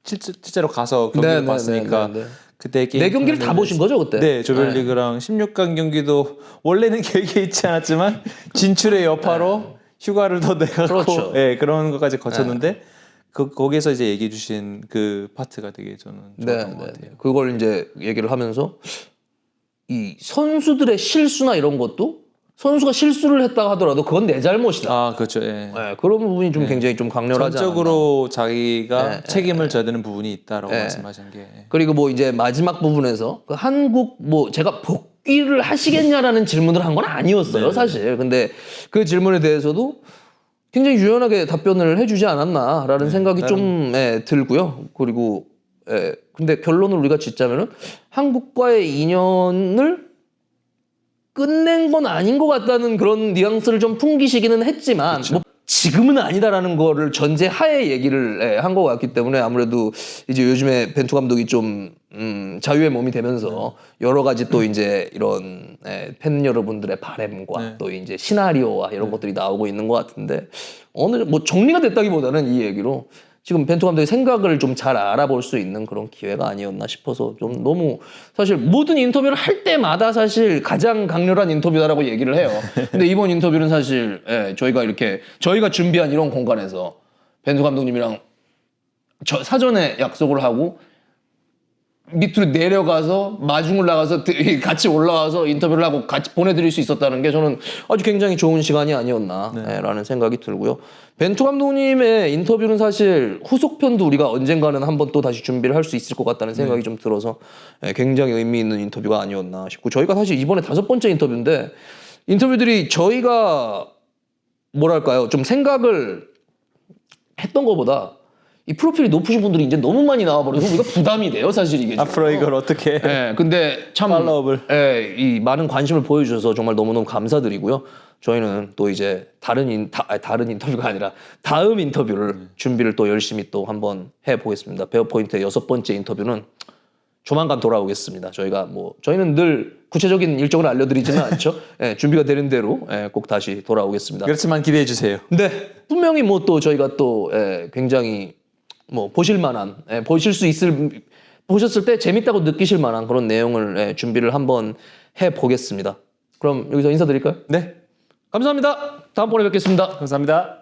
실제로 가서 경기를 봤으니까 그때 게임 4경기를 다 보신 거죠 그때? 네, 조별리그랑 16강 경기도 원래는 계획에 있지 않았지만 진출의 여파로 휴가를 더 내갖고 그렇죠. 그런 것까지 거쳤는데 거기에서 이제 얘기해 주신 그 파트가 되게 저는 좋았던 것 같아요. 그걸 이제 얘기를 하면서 이 선수들의 실수나 이런 것도 선수가 실수를 했다 하더라도 그건 내 잘못이다. 아, 그렇죠. 그런 부분이 좀 굉장히 좀 강렬하지 않았나. 전적으로 자기가 책임을 져야 되는 부분이 있다라고 말씀하신 게. 그리고 뭐 이제 마지막 부분에서 그 한국 뭐 제가 복귀를 하시겠냐라는 질문을 한 건 아니었어요, 사실. 근데 그 질문에 대해서도 굉장히 유연하게 답변을 해주지 않았나라는 생각이 좀 들고요. 그리고 근데 결론을 우리가 짓자면은 한국과의 인연을 끝낸 건 아닌 것 같다는 그런 뉘앙스를 좀 풍기시기는 했지만 뭐 지금은 아니다라는 거를 전제하에 얘기를 한 것 같기 때문에 아무래도 이제 요즘에 벤투 감독이 좀 자유의 몸이 되면서 여러 가지 또 이제 이런 팬 여러분들의 바램과 또 이제 시나리오와 이런 것들이 나오고 있는 것 같은데 어느 뭐 정리가 됐다기보다는 이 얘기로 지금 벤투 감독의 생각을 좀 잘 알아볼 수 있는 그런 기회가 아니었나 싶어서 좀 너무 사실 모든 인터뷰를 할 때마다 사실 가장 강렬한 인터뷰다라고 얘기를 해요. 근데 이번 인터뷰는 사실 저희가 준비한 이런 공간에서 벤투 감독님이랑 사전에 약속을 하고 밑으로 내려가서 마중을 나가서 같이 올라와서 인터뷰를 하고 같이 보내드릴 수 있었다는 게 저는 아주 굉장히 좋은 시간이 아니었나라는 생각이 들고요. 벤투 감독님의 인터뷰는 사실 후속편도 우리가 언젠가는 한번 또 다시 준비를 할 수 있을 것 같다는 생각이 좀 들어서 굉장히 의미 있는 인터뷰가 아니었나 싶고 저희가 사실 이번에 5번째 인터뷰인데 인터뷰들이 저희가 뭐랄까요 좀 생각을 했던 것보다 이 프로필이 높으신 분들이 이제 너무 많이 나와버려서 우리가 부담이 돼요, 사실 이게. 앞으로 이걸 어떻게? 근데 참 이 많은 관심을 보여주셔서 정말 너무너무 감사드리고요. 저희는 또 이제 다른 인터뷰가 아니라 다음 인터뷰를 준비를 또 열심히 또 한번 해보겠습니다. 페어포인트의 6번째 인터뷰는 조만간 돌아오겠습니다. 저희는 늘 구체적인 일정을 알려드리지는 않죠. 준비가 되는 대로 꼭 다시 돌아오겠습니다. 그렇지만 기대해 주세요. 네, 분명히 뭐 또 저희가 또 굉장히 보실만한 보셨을 때 재밌다고 느끼실 만한 그런 내용을 준비를 한번 해보겠습니다. 그럼 여기서 인사드릴까요? 네, 감사합니다. 다음번에 뵙겠습니다. 감사합니다.